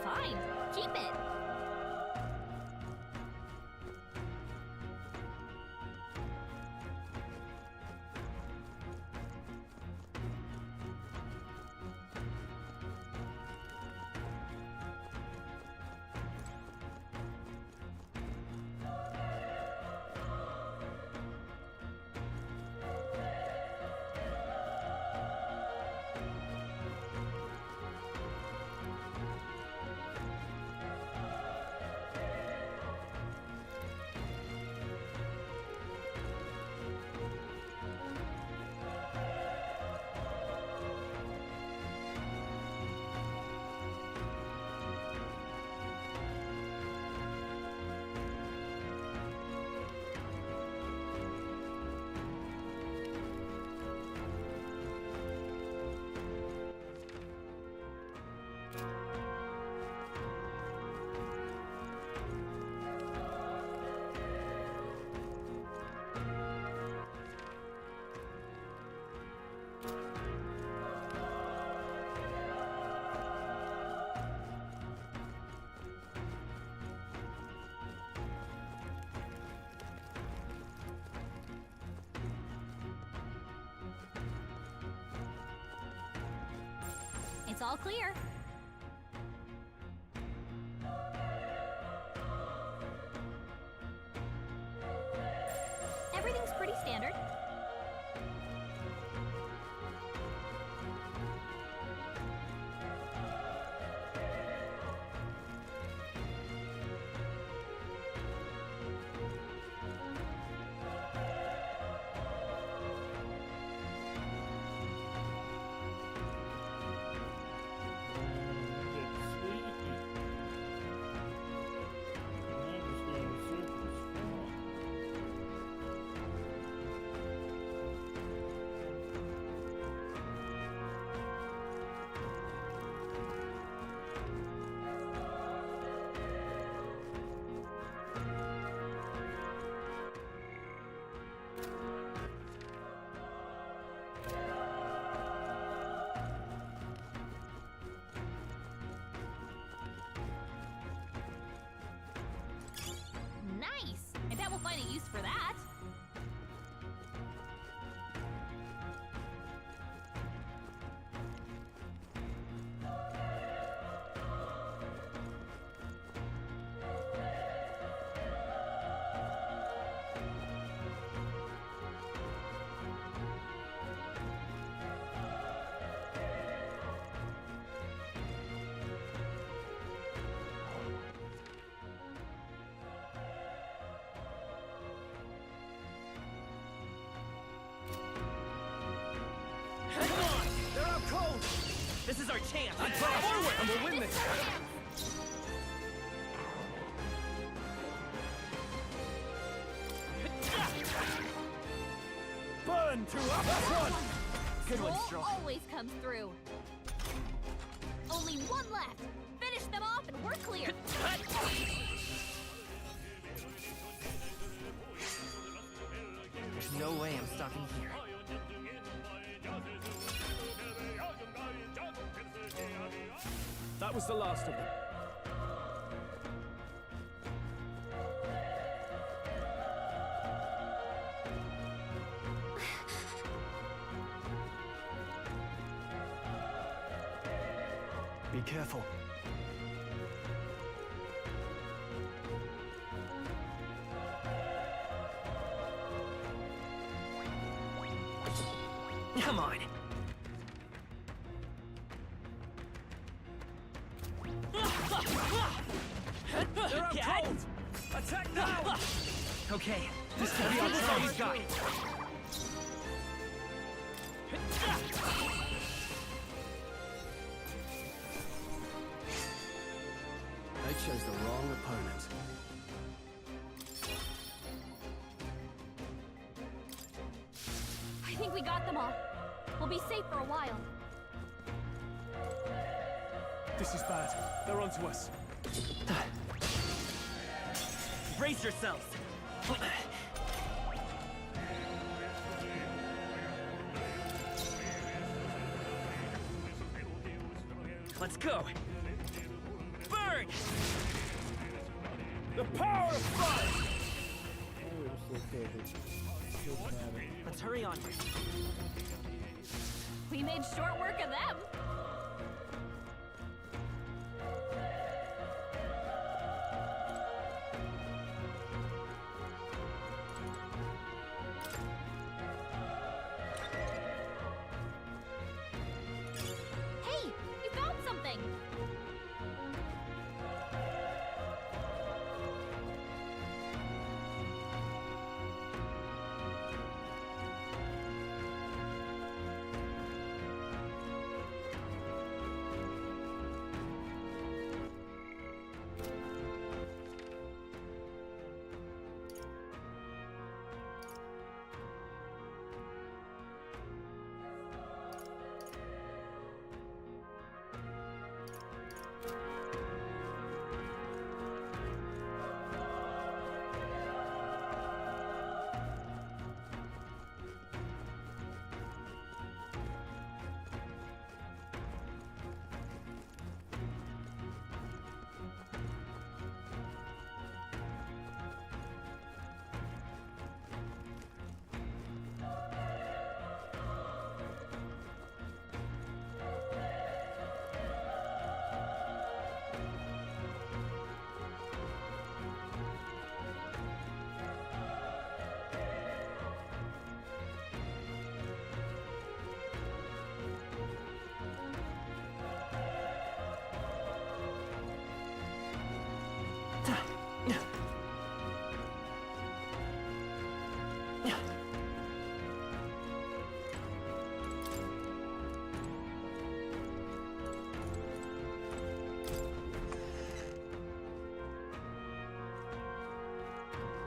kind. Keep it. It's all clear. Everything's pretty standard. Nice! I bet we'll find a use for that. This is our chance! Forward! And we'll win this! Burn to up! That's one! Good one, Roll Straw. always comes through. Only one left. Finish them off and we're clear. There's no way I'm stopping here. That was the last of them. Be careful. Come on. They're out cold! Attack now! Okay, this could be all we've got. They chose the wrong opponent. I think we got them all. We'll be safe for a while. This is bad. They're onto us. Brace yourselves. Let's go. Burn! Burn! The power of fire! Let's hurry on. We made short work of them. Hey, you found something!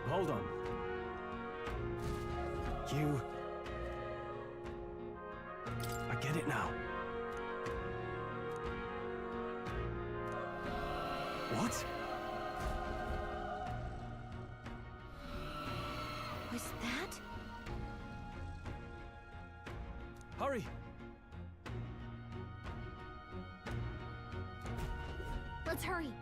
Hold on. You... I get it now. What? Was that? Hurry! Let's hurry.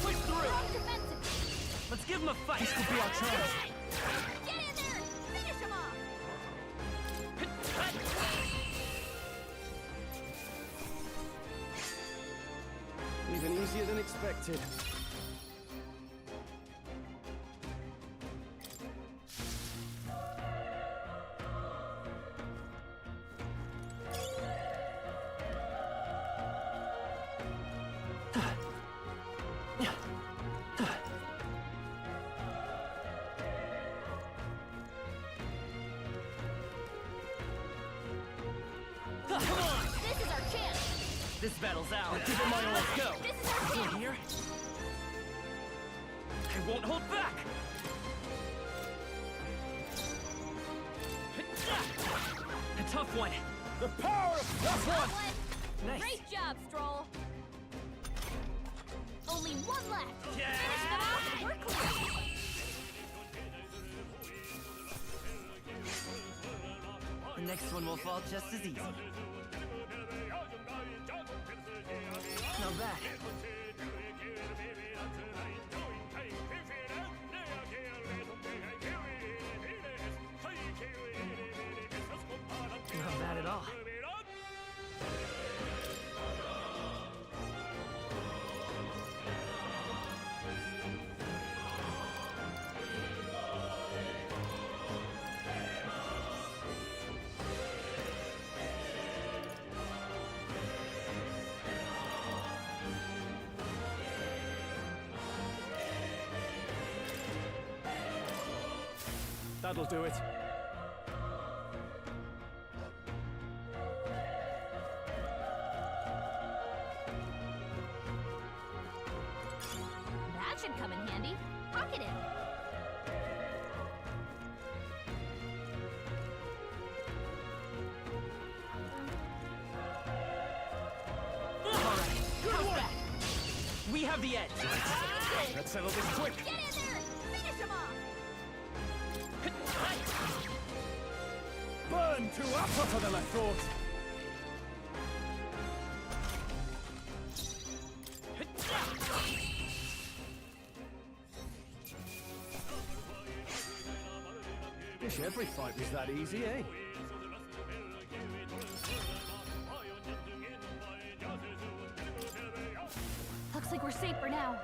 Push through! Let's give him a fight! This could be our chance! Get in there! Finish him off! Even easier than expected. This battle's ours. Give it my all. Let's go. Through here. I won't hold back. A tough one. The power of tough one. Nice. Great job, Stroll. Only one left. Yeah. Finish them off and we're clear. The next one will fall just as easy. Not bad. Not bad at all. That'll do it. That should come in handy. Pocket it. We have the edge. Let's settle this quick. Get in there! Finish him off! Burn to up tougher than I thought. Wish every fight was that easy, eh? Looks like we're safe for now.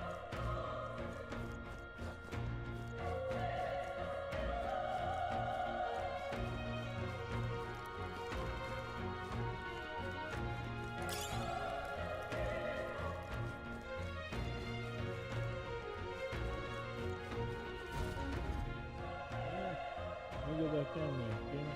I'll go back down there, damn it.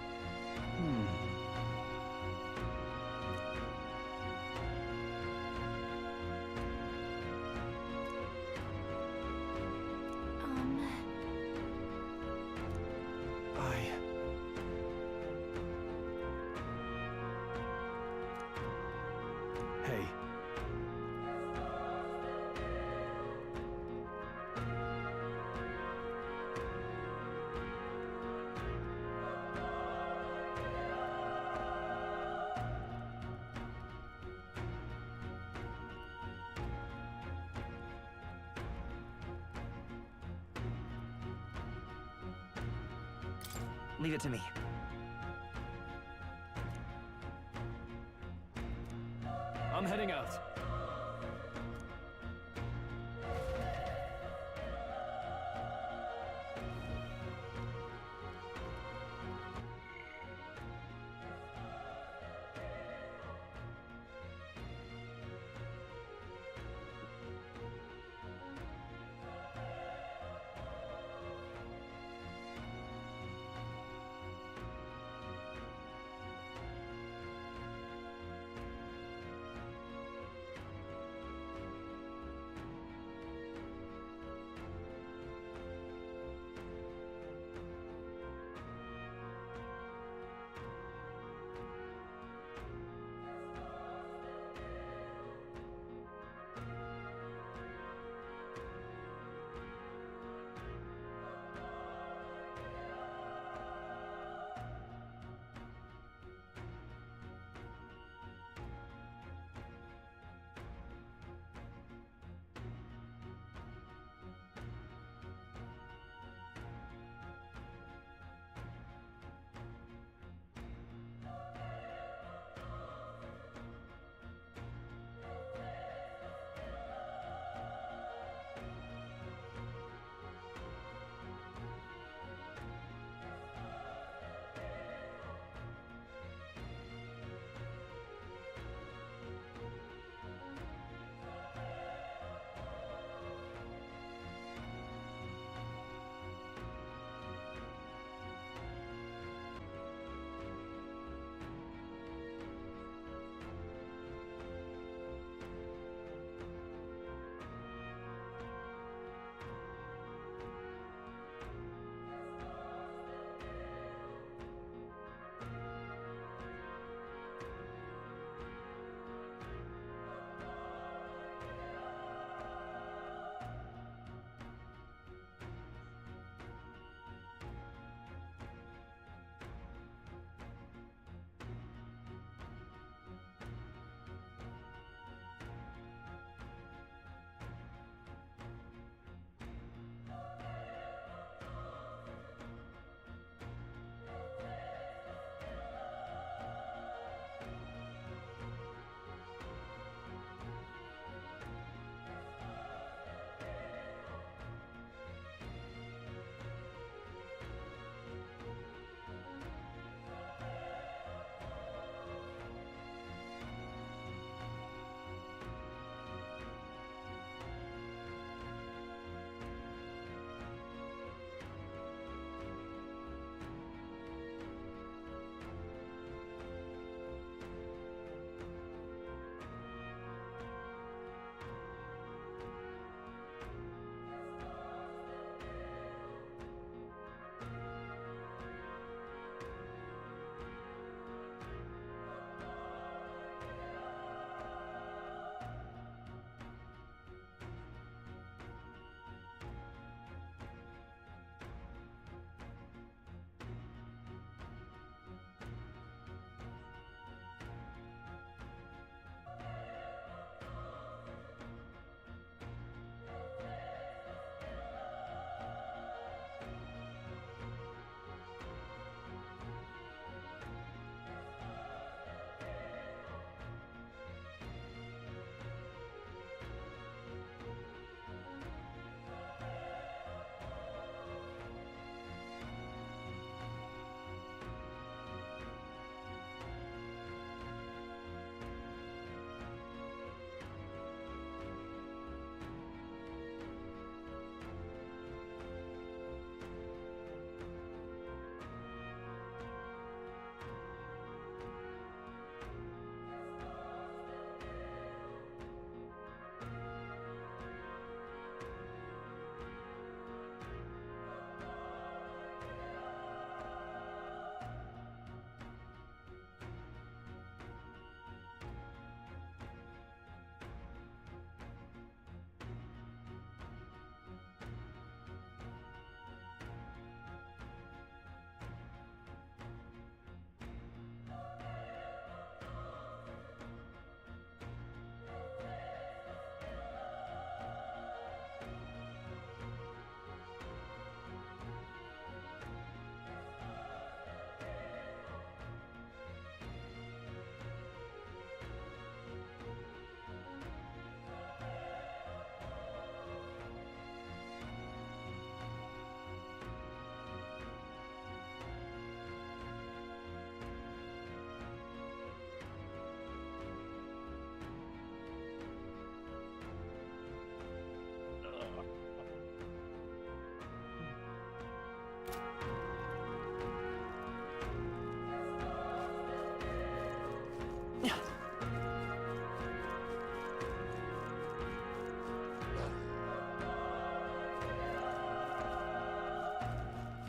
Hey. Leave it to me. I'm heading out.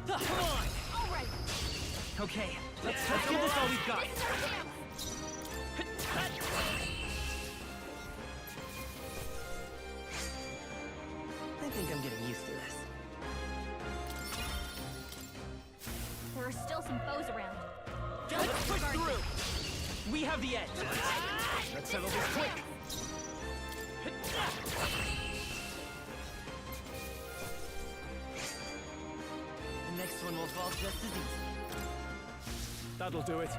Come on! All right. Okay, let's give this all we've got. I think I'm getting used to this. There are still some foes around. Let's push through! We have the edge. Let's settle this quick. The next one will fall just as easy. That'll do it.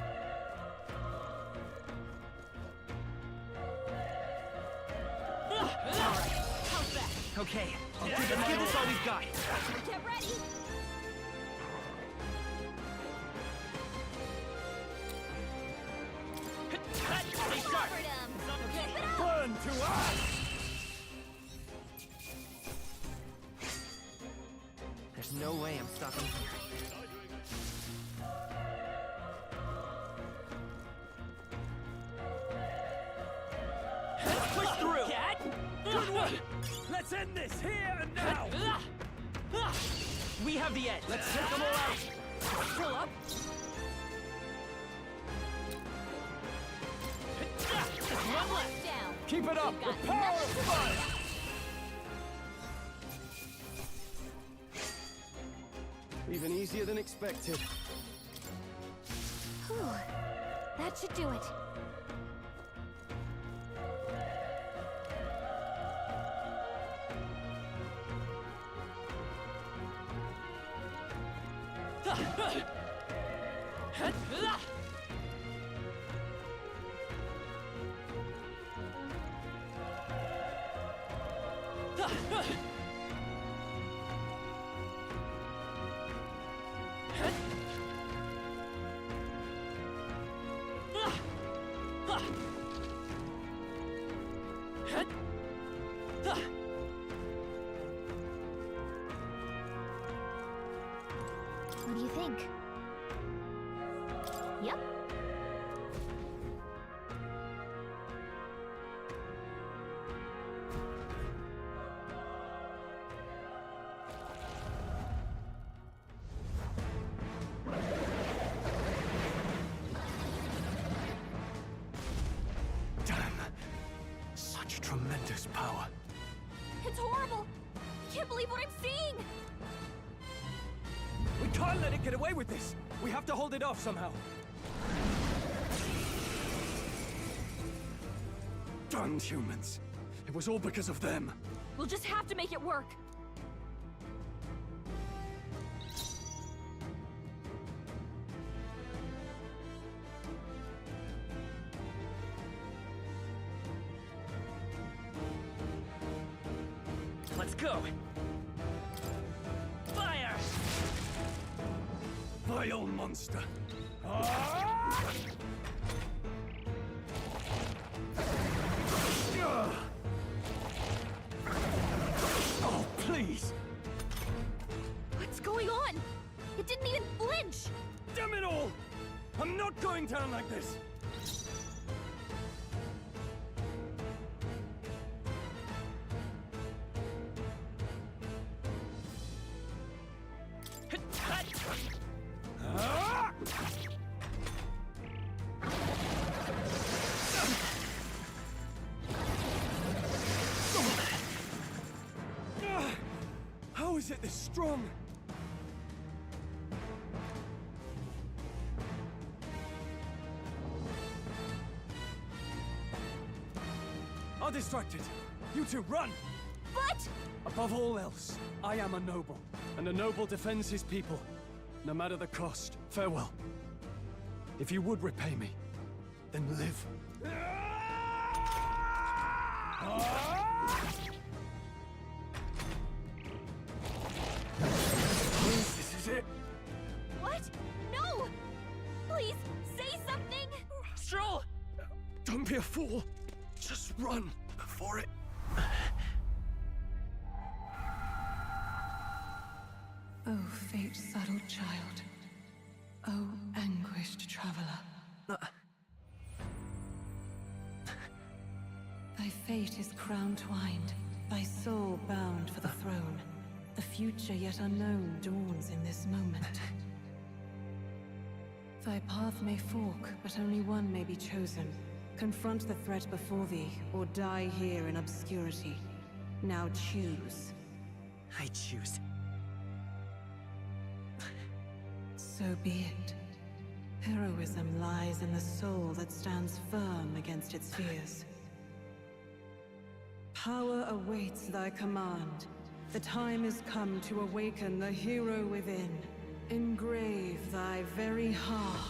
How's that? Okay, let's give this all we've got. Get ready. Stay sharp. Covered 'em. Keep it up. Burn to ash! There's no way I'm stopping here. Let's push through! Good one! Let's end this here and now! We have the edge. Let's take them all out. Pull up. Just one left. Down. Keep it up! The power of fire! Even easier than expected. Whew. That should do it. What do you think? Yep. Damn. Such tremendous power. It's horrible. I can't believe what I'm seeing. We can't let it get away with this! We have to hold it off somehow. Damned humans. It was all because of them. We'll just have to make it work. Let's go. Fire! Vile monster. Oh, please! What's going on? It didn't even flinch. Damn it all! I'm not going down like this! How is it this strong? I'll distract it. You two, run! But... Above all else, I am a noble, and a noble defends his people, no matter the cost. Farewell. If you would repay me, then live. Please, this is it. What? No! Please, say something! Stroll! Don't be a fool. Just run before it... Oof. fate-saddled child. O anguished traveler. Thy fate is crown-twined, thy soul bound for the throne. The future yet unknown dawns in this moment. Thy path may fork, but only one may be chosen. Confront the threat before thee, or die here in obscurity. Now choose. I choose. So be it. Heroism lies in the soul that stands firm against its fears. Power awaits thy command. The time is come to awaken the hero within. Engrave thy very heart.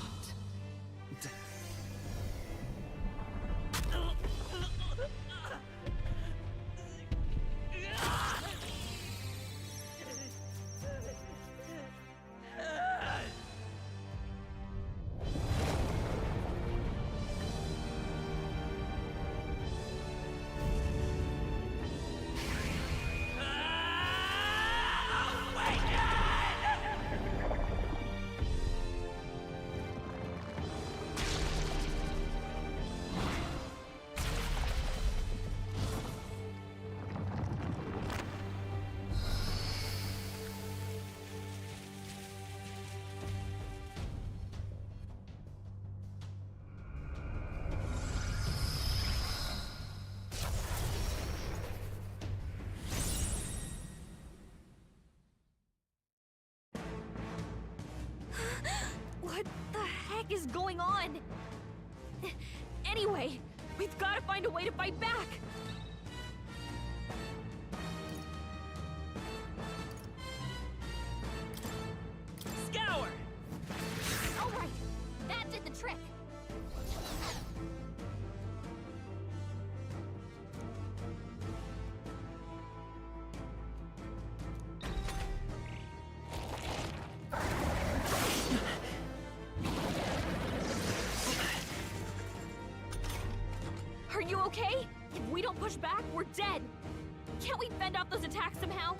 What the heck is going on? Anyway, we've got to find a way to fight back. Scour! All right, that did the trick. Are you okay? If we don't push back, we're dead. Can't we fend off those attacks somehow?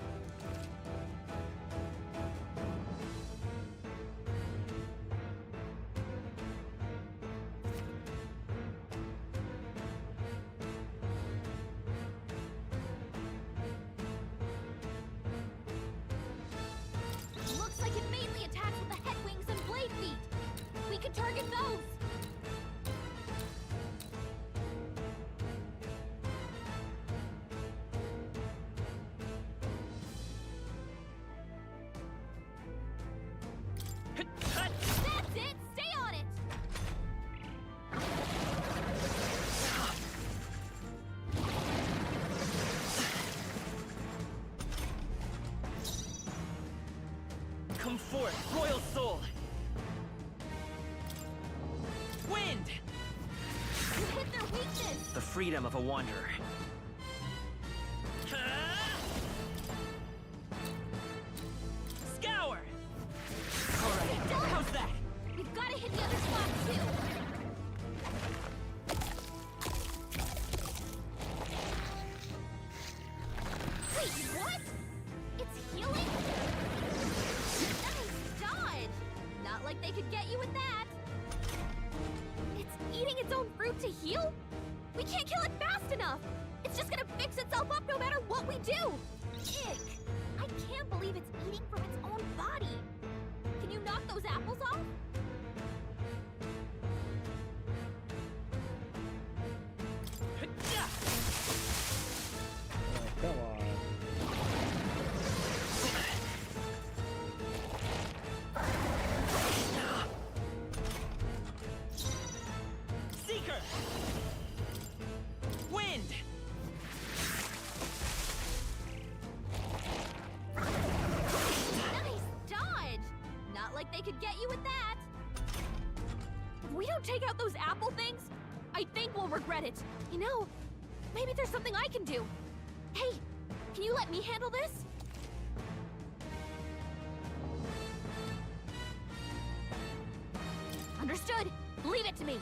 Looks like it mainly attacks with the head wings and blade feet. We could target those. That's it! Stay on it! Come forth, royal soul! Wind! You hit their weakness! The freedom of a wanderer. Scour! Alright, how's that? We've got to hit the other spot, too! Wait, what? It's healing? Nice dodge! Not like they could get you with that! It's eating its own fruit to heal? We can't kill it fast enough! It's just gonna fix itself up no matter what we do! Ick! I can't believe it's eating from its own body! Can you knock those apples off? Come on. Seeker! Wind! Nice dodge! Not like they could get you with that! If we don't take out those apple things, I think we'll regret it. You know, maybe there's something I can do. Hey, can you let me handle this? Understood. Leave it to me.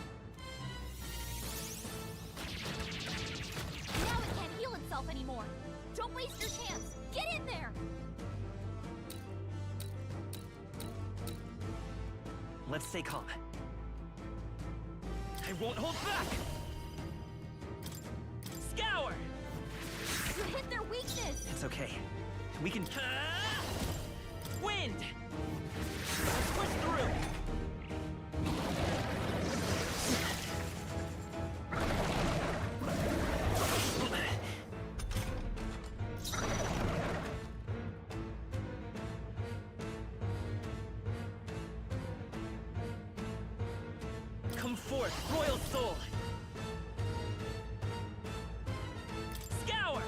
Now it can't heal itself anymore. Don't waste your chance. Get in there. Let's stay calm. I won't hold back! Scour! You hit their weakness! It's okay. We can... Wind! Let's push through! Come forth, Royal Soul! Scour!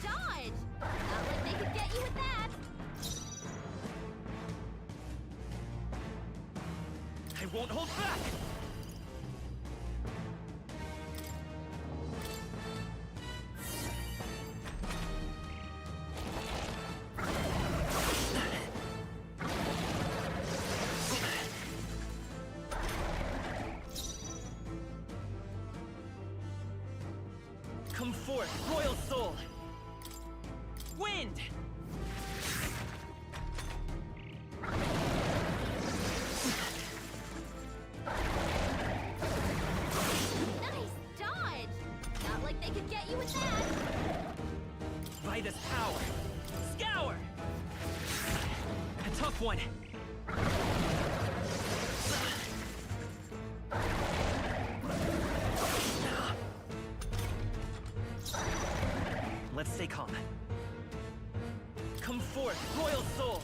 Dodge! Not like they could get you with that! I won't hold back! Come forth, Royal Soul! Wind! Nice dodge! Not like they could get you with that! By this power! Scour! A tough one! Let's stay calm. Come forth, Royal Soul!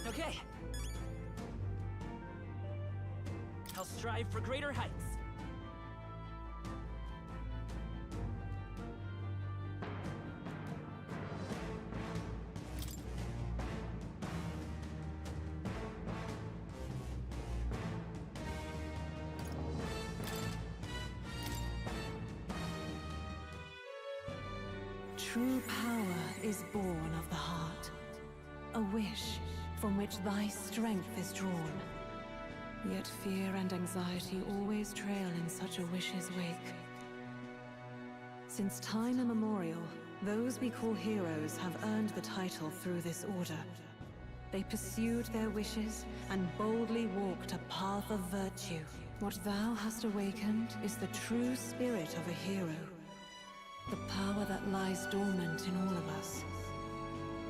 Okay. I'll strive for greater heights. True power is born of the heart. A wish from which thy strength is drawn. Yet fear and anxiety always trail in such a wish's wake. Since time immemorial, those we call heroes have earned the title through this order. They pursued their wishes and boldly walked a path of virtue. What thou hast awakened is the true spirit of a hero. The power that lies dormant in all of us.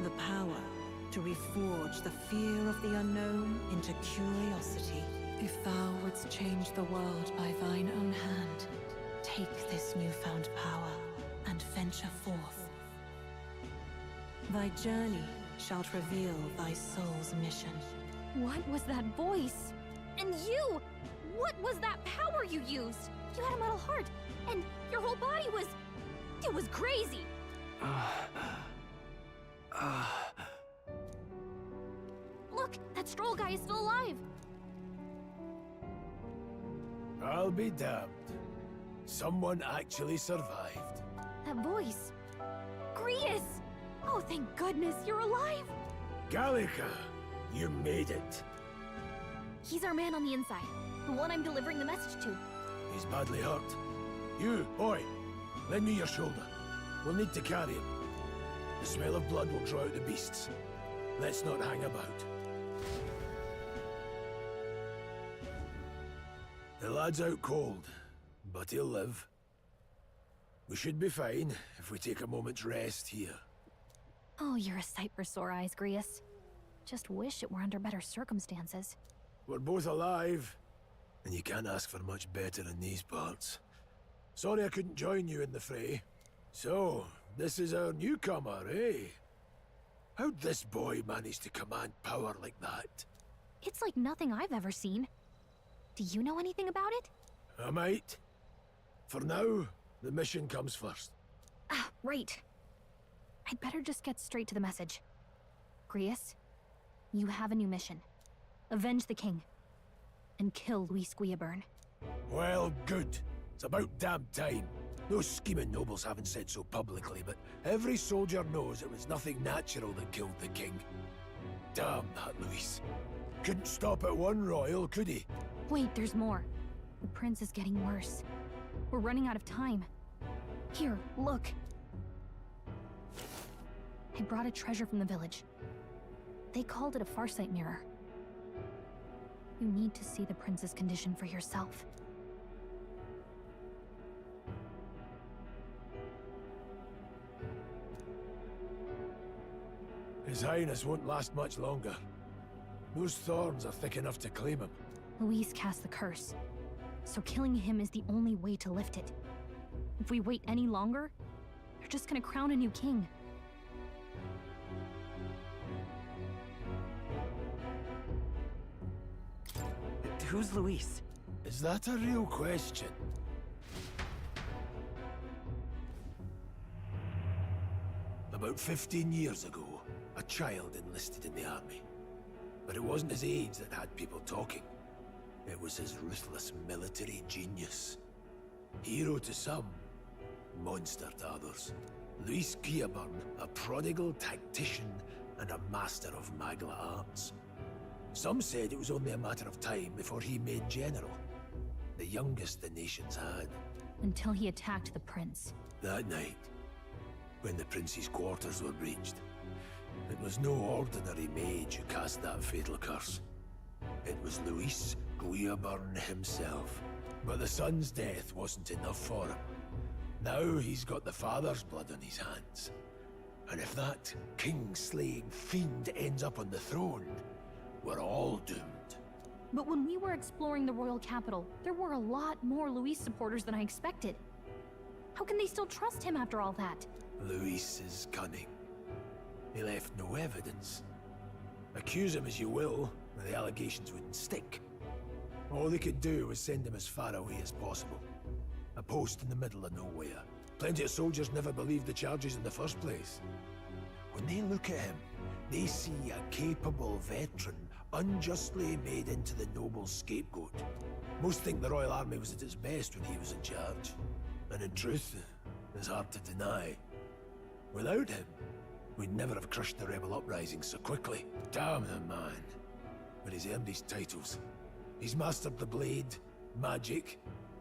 The power to reforge the fear of the unknown into curiosity. If thou wouldst change the world by thine own hand, take this newfound power and venture forth. Thy journey shalt reveal thy soul's mission. What was that voice? And you! What was that power you used? You had a metal heart, and your whole body was... It was crazy! Look, that Stroll guy is still alive! I'll be damned. Someone actually survived. That voice... Grius! Oh, thank goodness, you're alive! Gallica, you made it. He's our man on the inside. The one I'm delivering the message to. He's badly hurt. You, boy, lend me your shoulder. We'll need to carry him. The smell of blood will draw out the beasts. Let's not hang about. The lad's out cold, but he'll live. We should be fine if we take a moment's rest here. Oh, you're a sight for sore eyes, Grius. Just wish it were under better circumstances. We're both alive, and you can't ask for much better in these parts. Sorry I couldn't join you in the fray. So, this is our newcomer, eh? How'd this boy manage to command power like that? It's like nothing I've ever seen. Do you know anything about it? I might. For now, the mission comes first. Ah, right. I'd better just get straight to the message. Grius, You have a new mission. Avenge the king. And kill Luis Guillaburn. Well, good. It's about damn time. Those scheming nobles haven't said so publicly, but every soldier knows it was nothing natural that killed the king. Damn that Luis. Couldn't stop at one royal, could he? Wait, there's more. The prince is getting worse. We're running out of time. Here, look. I brought a treasure from the village. They called it a farsight mirror. You need to see the prince's condition for yourself. His Highness won't last much longer. Those thorns are thick enough to claim him. Luis cast the curse, so killing him is the only way to lift it. If we wait any longer, they're just gonna crown a new king. Who's Luis? Is that a real question? About 15 years ago, a child enlisted in the army. But it wasn't his age that had people talking. It was his ruthless military genius. Hero to some, monster to others. Luis Guillaburn, a prodigal tactician and a master of Magla arts. Some said it was only a matter of time before he made general. The youngest the nations had. Until he attacked the prince. That night, when the prince's quarters were breached, it was no ordinary mage who cast that fatal curse. It was Luis Guillaburn himself. But the son's death wasn't enough for him. Now he's got the father's blood on his hands. And if that king-slaying fiend ends up on the throne, we're all doomed. But when we were exploring the royal capital, there were a lot more Luis supporters than I expected. How can they still trust him after all that? Luis is cunning. He left no evidence. Accuse him as you will, the allegations wouldn't stick. All they could do was send him as far away as possible. A post in the middle of nowhere. Plenty of soldiers never believed the charges in the first place. When they look at him, they see a capable veteran unjustly made into the noble scapegoat. Most think the Royal Army was at its best when he was in charge. And in truth, it's hard to deny. Without him, we'd never have crushed the rebel uprising so quickly. Damn the man. But he's earned his titles. He's mastered the blade, magic,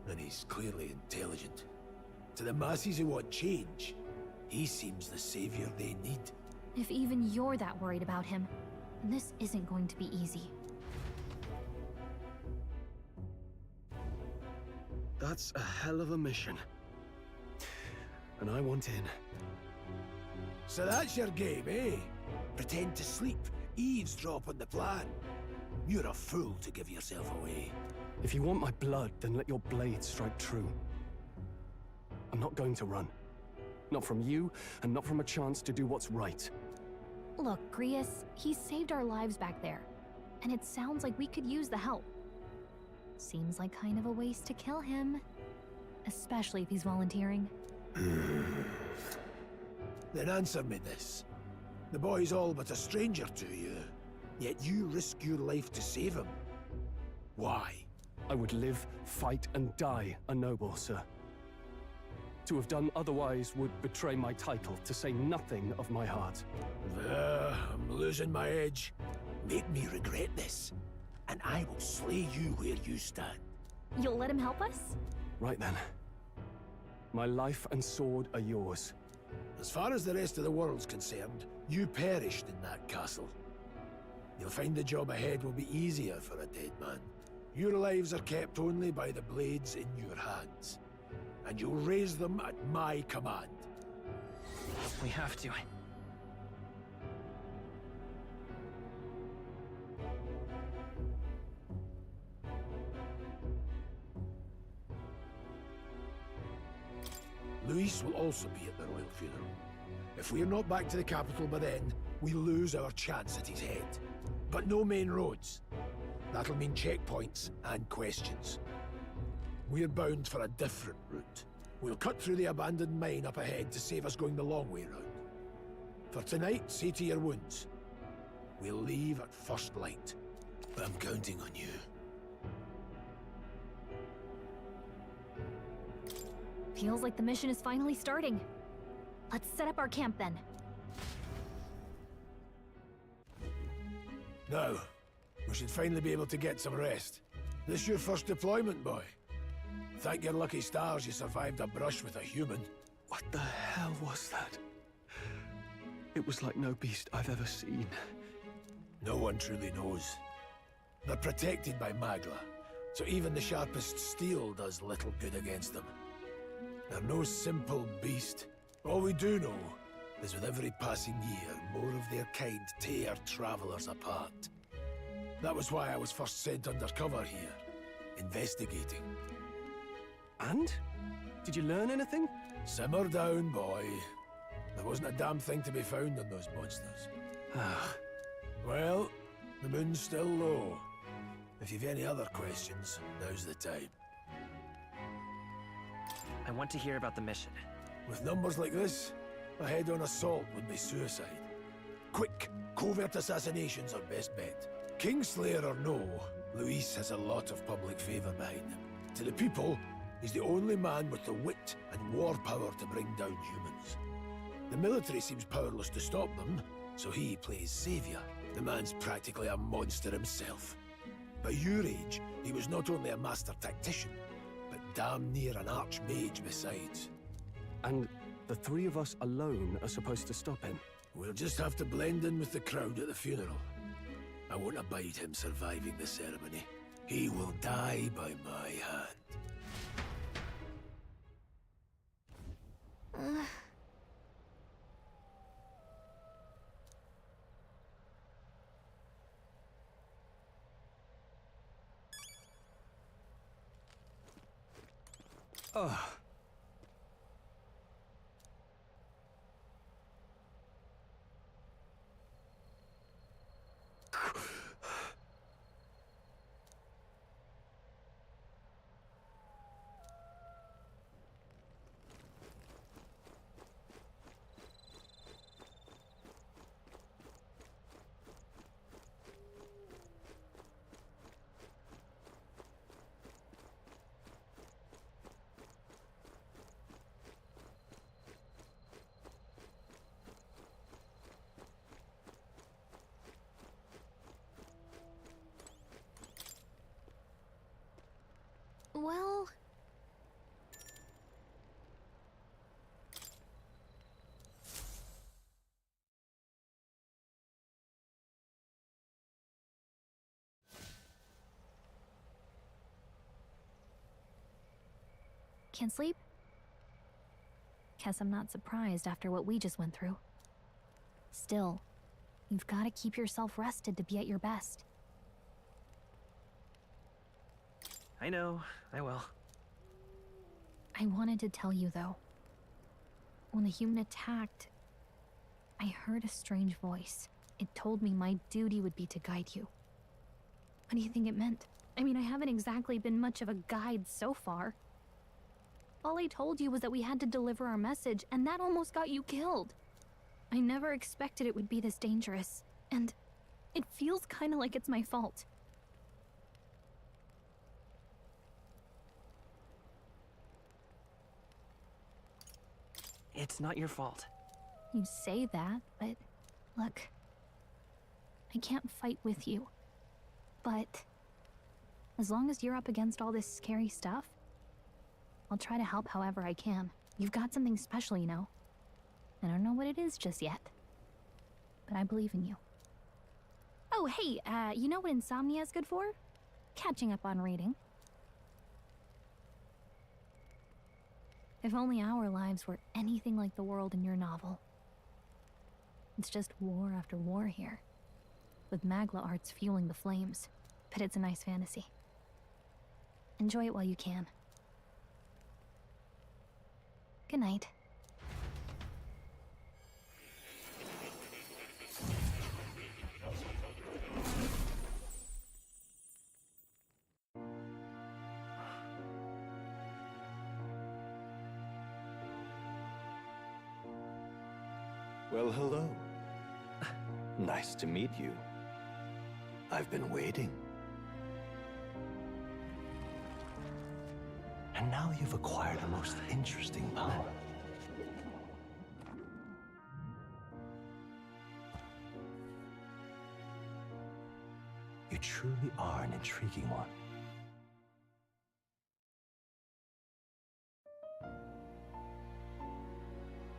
and he's clearly intelligent. To the masses who want change, he seems the savior they need. If even you're that worried about him, then this isn't going to be easy. That's a hell of a mission. And I want in. So that's your game, eh? Pretend to sleep, eavesdrop on the plan. You're a fool to give yourself away. If you want my blood, then let your blade strike true. I'm not going to run. Not from you, and not from a chance to do what's right. Look, Grius, he saved our lives back there. And it sounds like we could use the help. Seems like kind of a waste to kill him. Especially if he's volunteering. Then answer me this. The boy's all but a stranger to you, yet you risk your life to save him. Why? I would live, fight, and die a noble, sir. To have done otherwise would betray my title, to say nothing of my heart. I'm losing my edge. Make me regret this, and I will slay you where you stand. You'll let him help us? Right then. My life and sword are yours. As far as the rest of the world's concerned, you perished in that castle. You'll find the job ahead will be easier for a dead man. Your lives are kept only by the blades in your hands. And you'll raise them at my command. We have to. Luis will also be at the royal funeral. If we're not back to the capital by then, we lose our chance at his head. But no main roads. That'll mean checkpoints and questions. We're bound for a different route. We'll cut through the abandoned mine up ahead to save us going the long way round. For tonight, see to your wounds. We'll leave at first light. I'm counting on you. Feels like the mission is finally starting. Let's set up our camp then. Now, we should finally be able to get some rest. This your first deployment, boy? Thank your lucky stars you survived a brush with a human. What the hell was that? It was like no beast I've ever seen. No one truly knows. They're protected by Magla, so even the sharpest steel does little good against them. They're no simple beast. All we do know is with every passing year, more of their kind tear travelers apart. That was why I was first sent undercover here, investigating. And? Did you learn anything? Simmer down, boy. There wasn't a damn thing to be found on those monsters. Well, the moon's still low. If you've any other questions, now's the time. I want to hear about the mission. With numbers like this, a head-on assault would be suicide. Quick, covert assassinations are best bet. Kingslayer or no, Luis has a lot of public favor behind him. To the people, he's the only man with the wit and war power to bring down humans. The military seems powerless to stop them, so he plays savior. The man's practically a monster himself. By your age, he was not only a master tactician, but damn near an archmage besides. And the three of us alone are supposed to stop him? We'll just have to blend in with the crowd at the funeral. I won't abide him surviving the ceremony. He will die by my hand. Ugh. Well... Can't sleep? Guess I'm not surprised after what we just went through. Still, you've got to keep yourself rested to be at your best. I know, I will. I wanted to tell you, though. When the human attacked, I heard a strange voice. It told me my duty would be to guide you. What do you think it meant? I mean, I haven't exactly been much of a guide so far. All I told you was that we had to deliver our message, and that almost got you killed. I never expected it would be this dangerous, and it feels kind of like it's my fault. It's not your fault. You say that, but look, I can't fight with you. But as long as you're up against all this scary stuff, I'll try to help however I can. You've got something special, you know. I don't know what it is just yet, but I believe in you. Oh, hey, you know what insomnia is good for? Catching up on reading. If only our lives were anything like the world in your novel. It's just war after war here, with Magla arts fueling the flames, but it's a nice fantasy. Enjoy it while you can. Good night. Well, hello. Nice to meet you. I've been waiting. And now you've acquired a most interesting power. You truly are an intriguing one.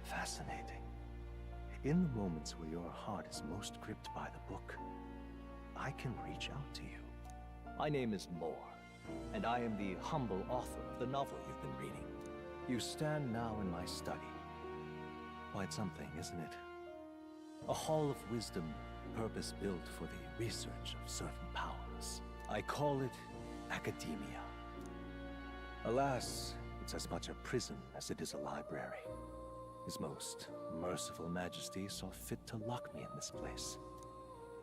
Fascinating. In the moments where your heart is most gripped by the book, I can reach out to you. My name is Moore, and I am the humble author of the novel you've been reading. You stand now in my study. Quite something, isn't it? A hall of wisdom, purpose-built for the research of certain powers. I call it academia. Alas, it's as much a prison as it is a library. His most merciful majesty saw fit to lock me in this place.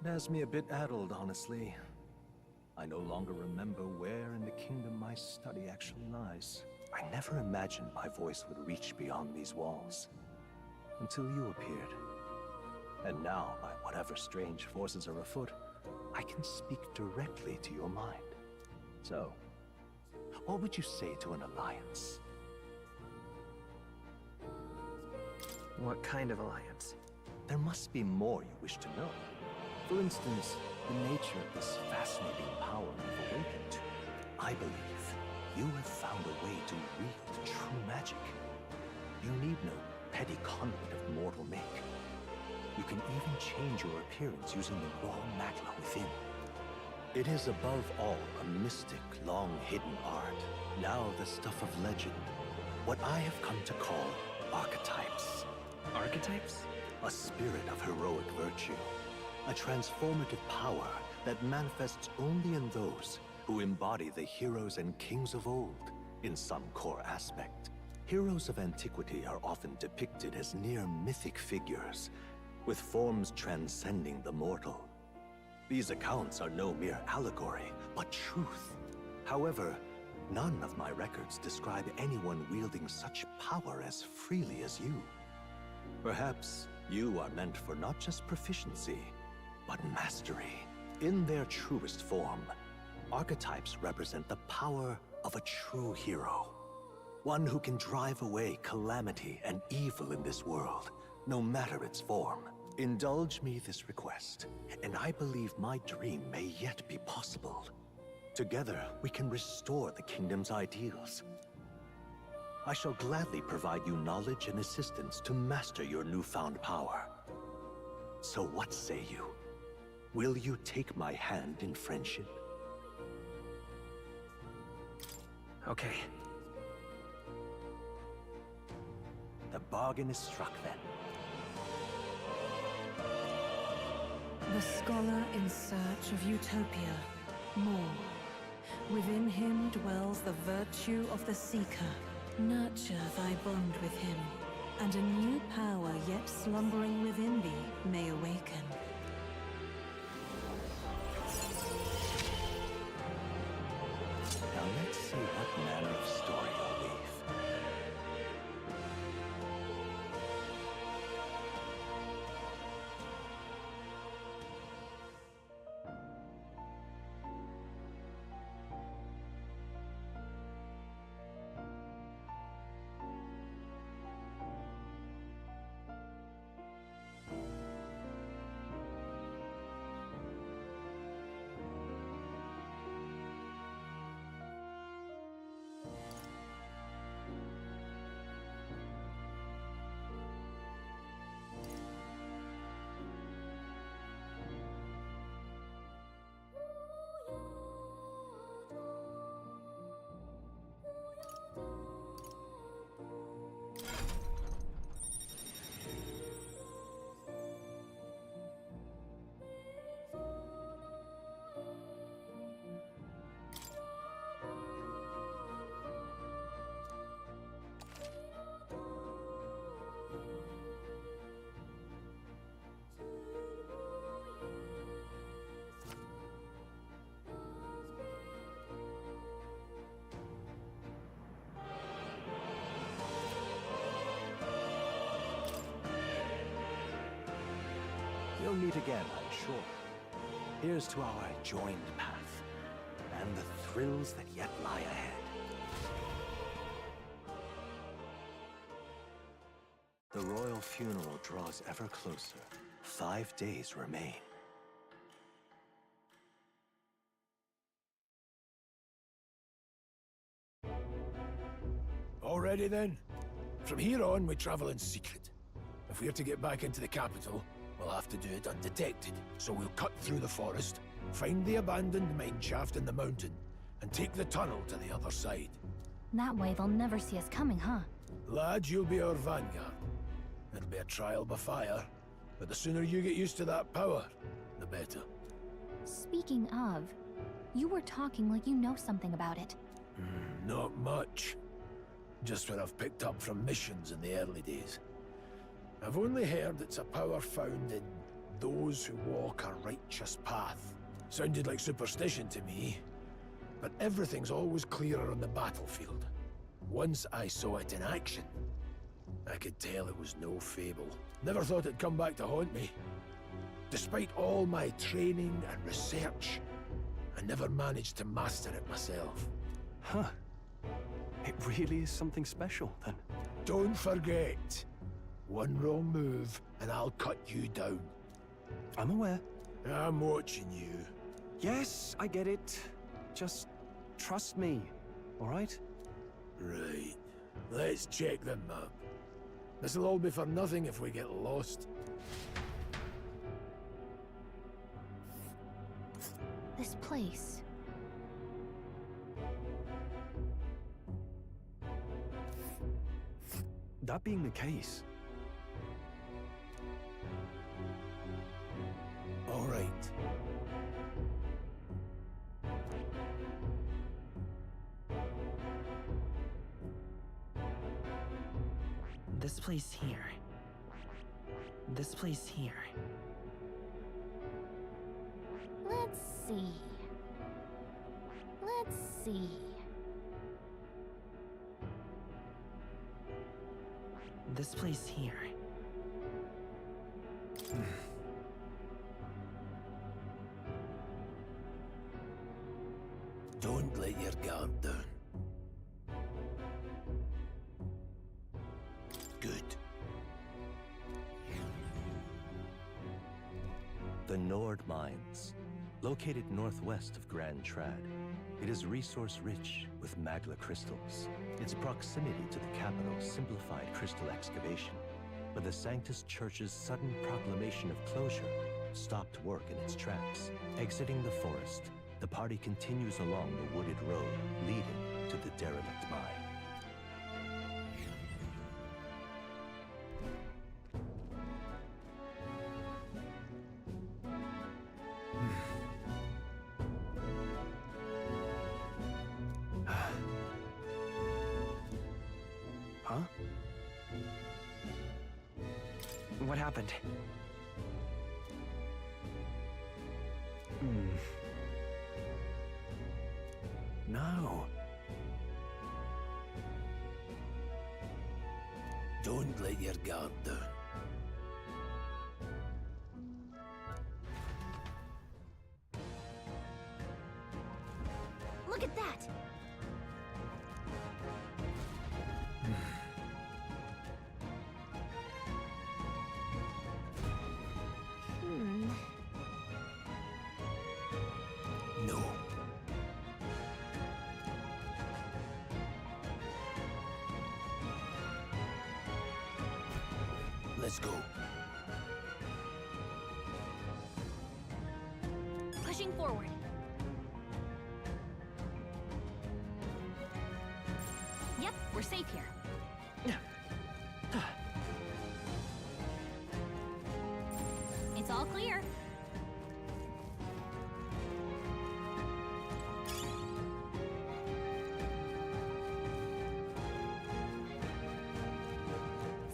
It has me a bit addled, honestly. I no longer remember where in the kingdom my study actually lies. I never imagined my voice would reach beyond these walls. Until you appeared. And now, by whatever strange forces are afoot, I can speak directly to your mind. So, what would you say to an alliance? What kind of alliance? There must be more you wish to know. For instance, the nature of this fascinating power you've awakened to. I believe you have found a way to wield true magic. You need no petty conduit of mortal make. You can even change your appearance using the raw magma within. It is above all a mystic, long-hidden art, now the stuff of legend. What I have come to call archetypes. Archetypes? A spirit of heroic virtue. A transformative power that manifests only in those who embody the heroes and kings of old in some core aspect. Heroes of antiquity are often depicted as near mythic figures, with forms transcending the mortal. These accounts are no mere allegory, but truth. However, none of my records describe anyone wielding such power as freely as you. Perhaps you are meant for not just proficiency, but mastery. In their truest form, archetypes represent the power of a true hero. One who can drive away calamity and evil in this world, no matter its form. Indulge me this request, and I believe my dream may yet be possible. Together, we can restore the kingdom's ideals. I shall gladly provide you knowledge and assistance to master your newfound power. So what say you? Will you take my hand in friendship? Okay. The bargain is struck then. The scholar in search of utopia. More. Within him dwells the virtue of the seeker. Nurture thy bond with him, and a new power yet slumbering within thee may awaken. Now let's see what manner of story you'll weave. We'll meet again, I'm sure. Here's to our joined path, and the thrills that yet lie ahead. The royal funeral draws ever closer. 5 days remain. Already then? From here on, we travel in secret. If we're to get back into the capital, we'll have to do it undetected. So we'll cut through the forest, find the abandoned mine shaft in the mountain, and take the tunnel to the other side. That way they'll never see us coming, huh? Lad, you'll be our vanguard. It'll be a trial by fire, but the sooner you get used to that power, the better. Speaking of, you were talking like you know something about it. Not much. Just what I've picked up from missions in the early days. I've only heard it's a power found in those who walk a righteous path. Sounded like superstition to me, but everything's always clearer on the battlefield. Once I saw it in action, I could tell it was no fable. Never thought it'd come back to haunt me. Despite all my training and research, I never managed to master it myself. Huh. It really is something special, then. Don't forget, one wrong move and I'll cut you down. I'm aware. I'm watching you. Yes, I get it. Just trust me, all right? Right. Let's check the map. This'll all be for nothing if we get lost. This place. That being the case... All right. This place here. This place here. Let's see. Let's see. This place here. Don't let your guard down. Good. The Nord Mines, located northwest of Grand Trad. It is resource-rich with magla crystals. Its proximity to the capital simplified crystal excavation, but the Sanctus Church's sudden proclamation of closure stopped work in its tracks. Exiting the forest, the party continues along the wooded road leading to the derelict mine. Huh? What happened? No. Don't let your guard down. Look at that! No. Let's go. Pushing forward. Yep, we're safe here. It's all clear.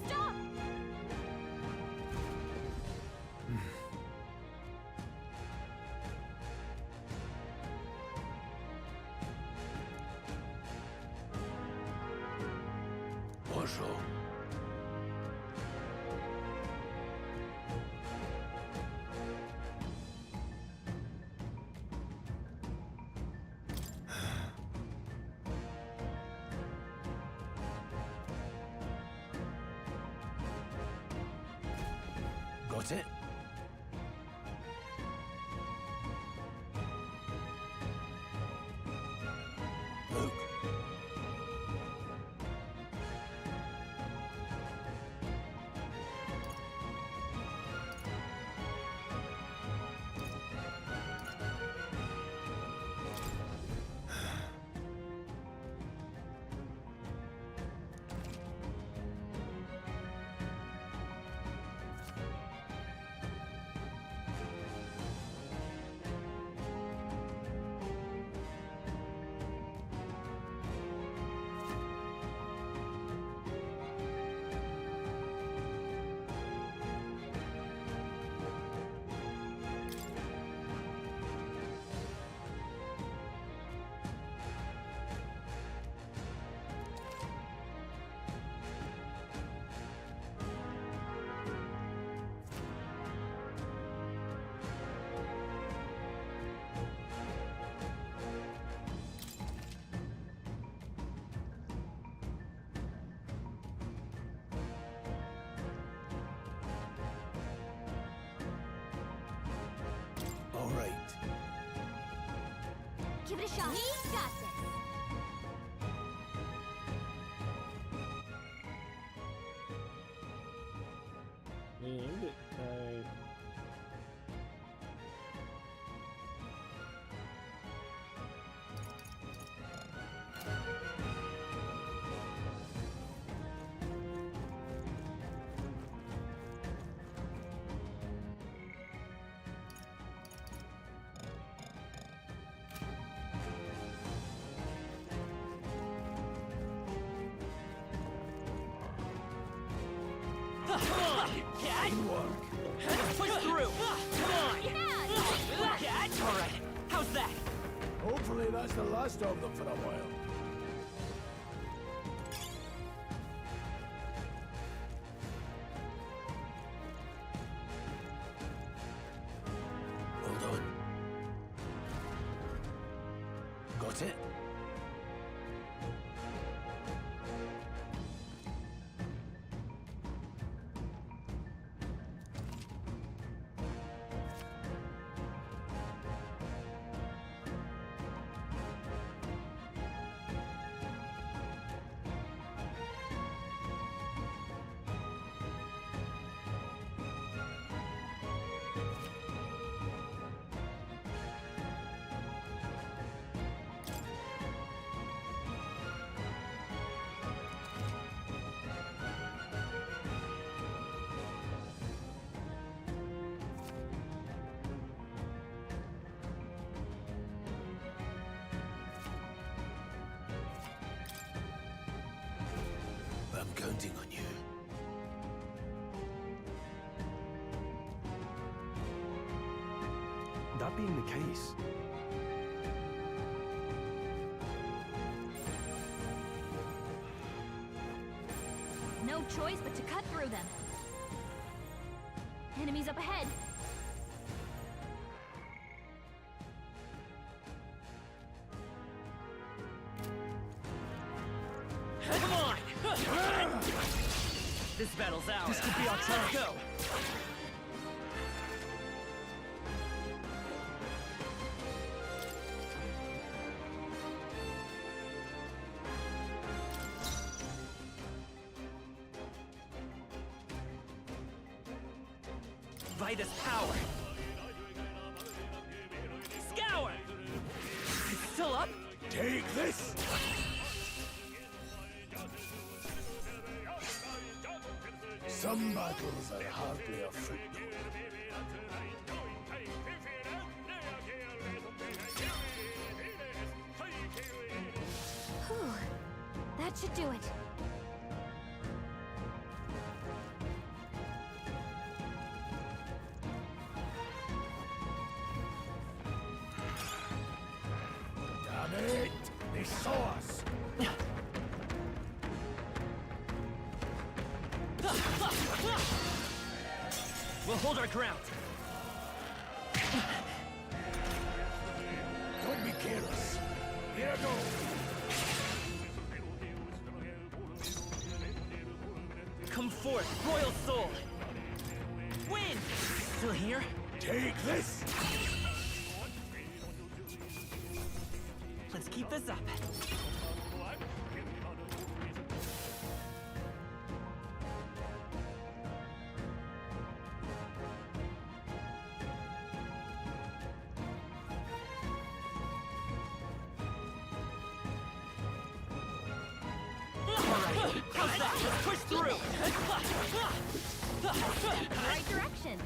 Stop! What's wrong? Got it? Luke. All right. Give it a shot. We got this. Man, I'm getting tired. Come on, cat! Let's push through! Come on! Cat! Alright, how's that? Hopefully that's the last of them for a while. Hold on. Got it? I'm counting on you. That being the case, No choice but to cut through them. Enemies up ahead. Come on! This battle's ours. This could be our chance. Let's go! Vitus power! Scour! It's still up? Take this! Some battles are hardly a footnote. Whew. That should do it. Damn it! They saw us! We'll hold our ground. Don't be careless. Here I go. Come forth, royal soul! win! Still here? Take this! Let's keep this up. How's that? Let's push through! Right direction.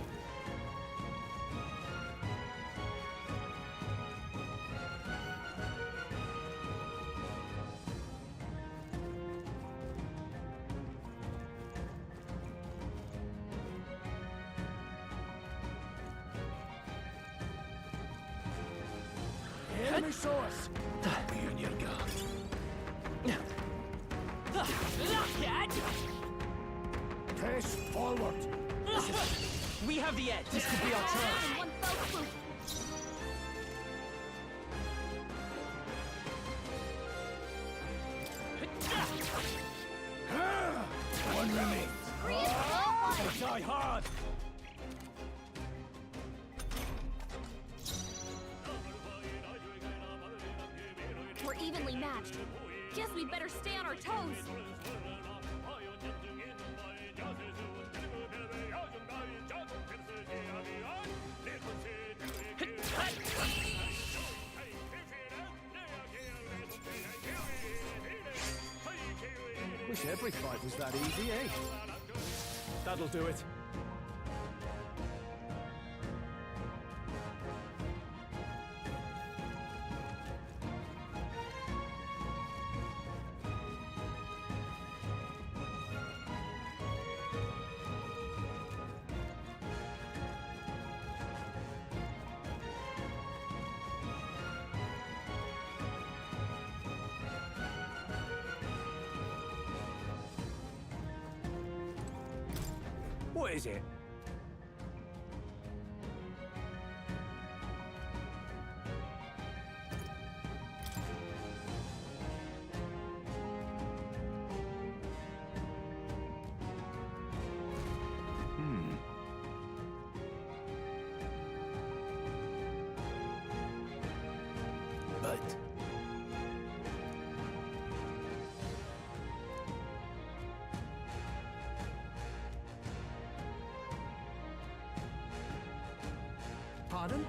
Enemy source! Be on your guard. Press forward! We have the edge. This could be our chance. One fell swoop. One remains. Die hard! We're evenly matched. Guess we better stay on our toes. Wish every fight was that easy, eh? That'll do it. What is it? But Pardon?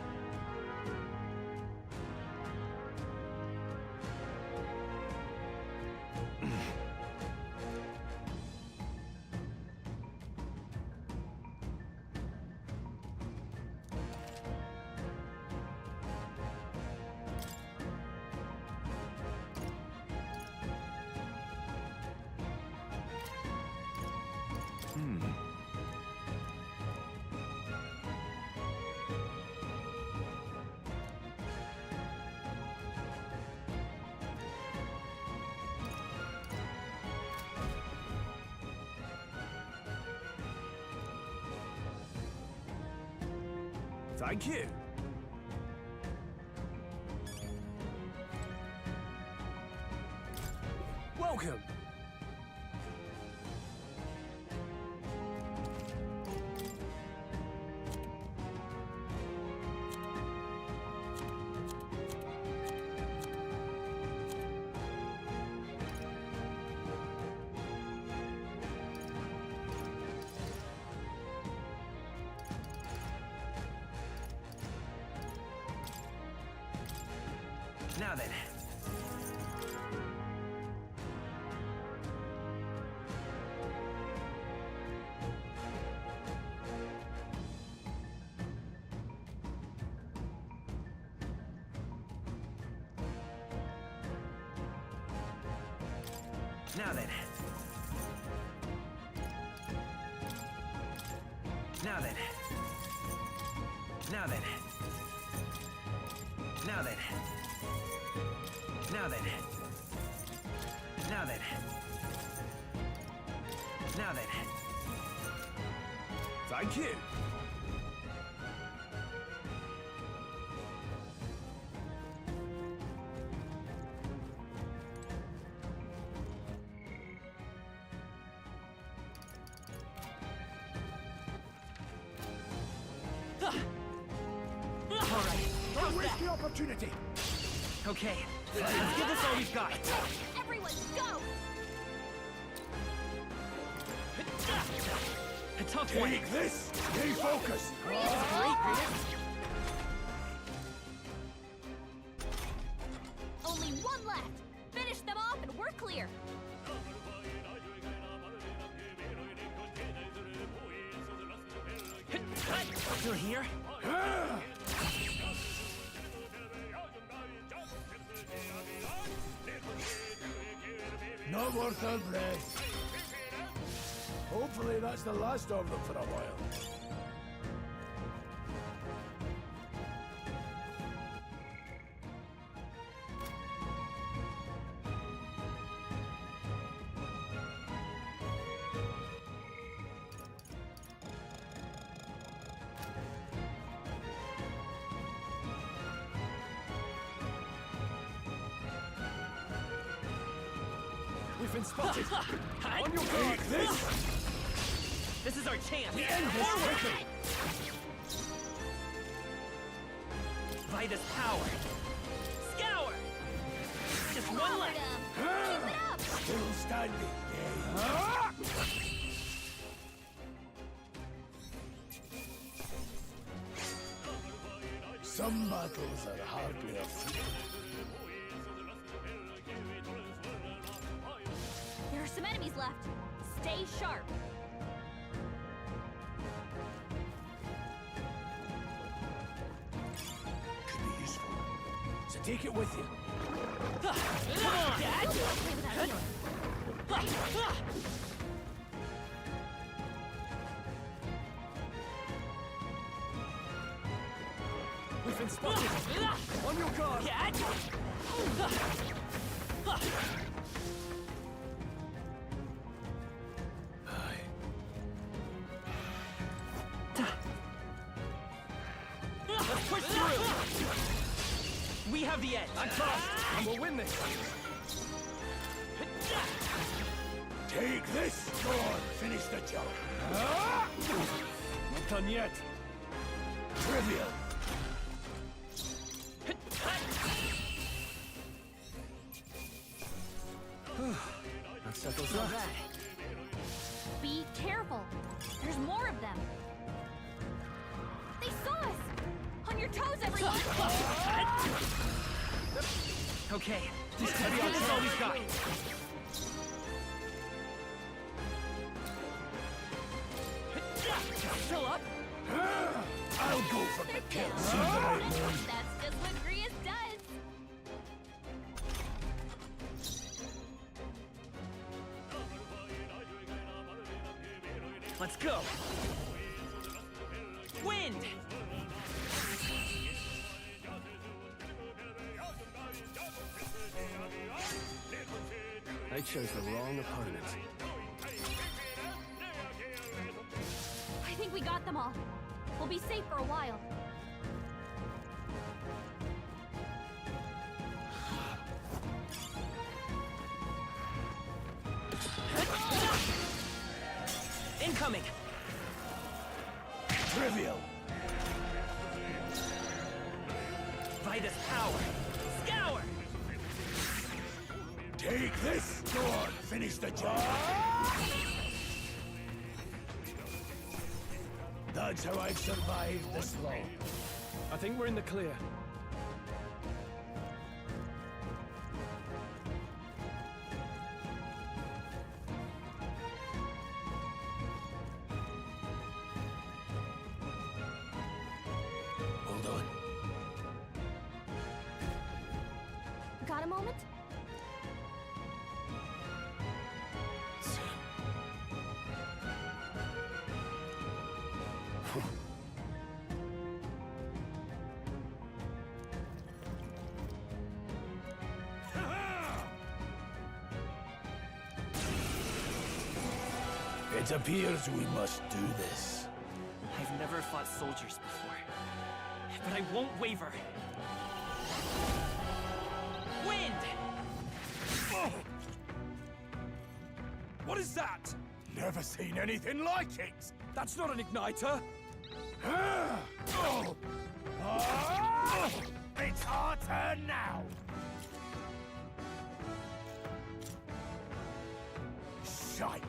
Thank you. Welcome. Now then. Now then. Now then. Now then. Now then. Now then. Now then. Now then. Thank you. Don't waste the opportunity! Okay, let's give this all we've got. Everyone, go! A tough one. Take this! Stay focused! Great, Grease. Only one left. Finish them off and we're clear. Still here? No more third breath. Hopefully that's the last of them for a while. We've been spotted! On your Take this! This is our chance! We end this quickly! Vitus power! Scour! Just one left! Keep it up! Still standing, Some battles are hardly a feat. There are some enemies left. Stay sharp. Could be useful. So take it with you. Come on! I'll play with that anyway. We've been spotted! On your guard! Let's push through! We have the edge! I'm fast, and we'll win this! Take this! Go on, finish the job. Not done yet! Trivial! That settles that. Be careful. There's more of them. They saw us. On your toes, everyone. Okay, this is all we've got. Still up? I'll go for the kill. See the right one. That's just what Grius does. Let's go! Wind! I chose the wrong opponent. I think we got them all. We'll be safe for a while. Incoming! Trivial! Vitus power! Scour! Take this! Go on, finish the job! That's how I've survived this long. I think we're in the clear. Hold on. Got a moment? It appears we must do this. I've never fought soldiers before, but I won't waver. Wind! What is that? Never seen anything like it! That's not an igniter! It's our turn now! Shite!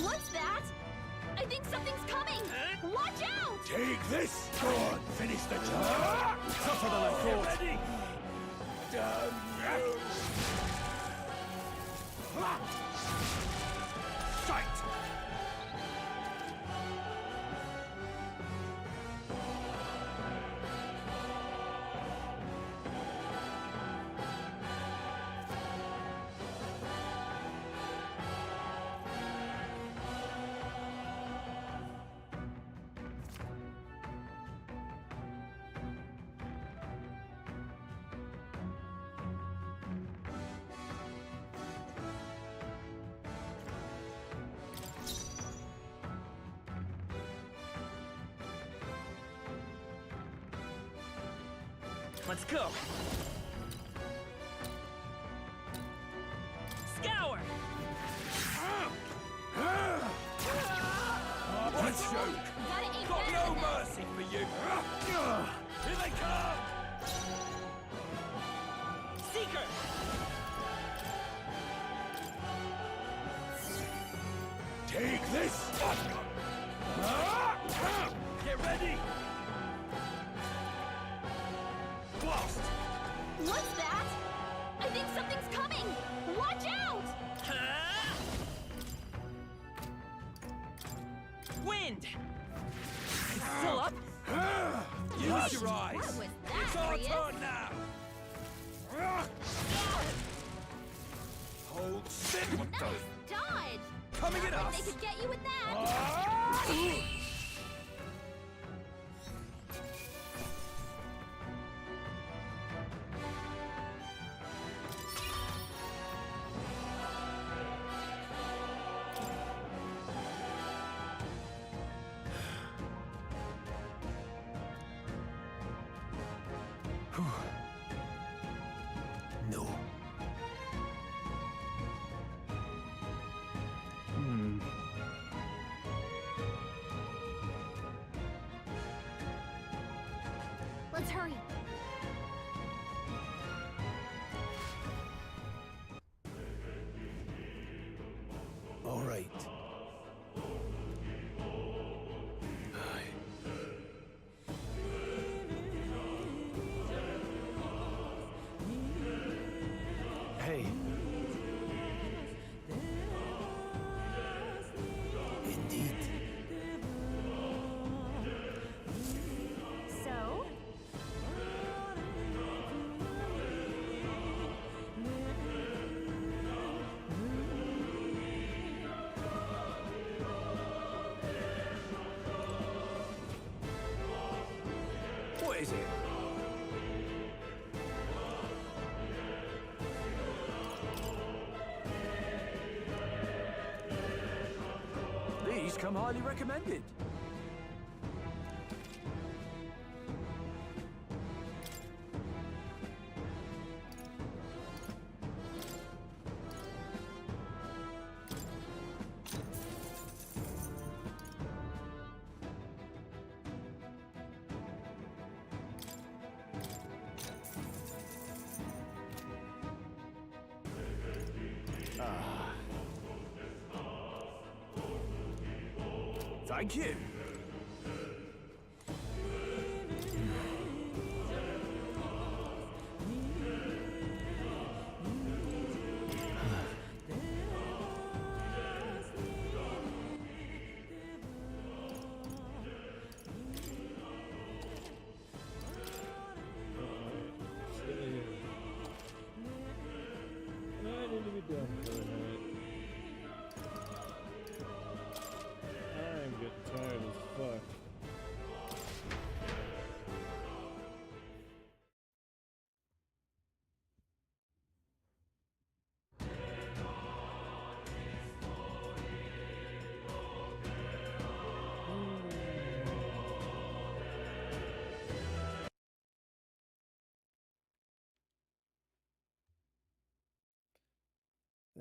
What's that? I think something's coming! Watch out! Take this! Go on, finish the job! Tougher than I thought. Ready? Damn you! Shite! Let's go. Scour. What a joke! Got no mercy for you! Here they come! Seeker. Take this! Get ready! Blast! What's that? I think something's coming! Watch out! Wind. It's still up. Use your eyes! What was that, It's our Arius? turn now! Hold still! Nice dodge! Coming at Not like us! they could get you with that! No. Let's hurry. All right. Hey. Indeed. So? What is it? These come highly recommended. Thank you. I need to be done for a minute. I'm getting tired as fuck.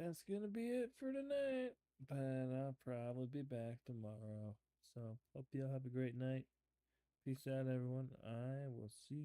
that's gonna be it for tonight. But I'll probably be back tomorrow. So hope y'all have a great night. Peace out, everyone. I will see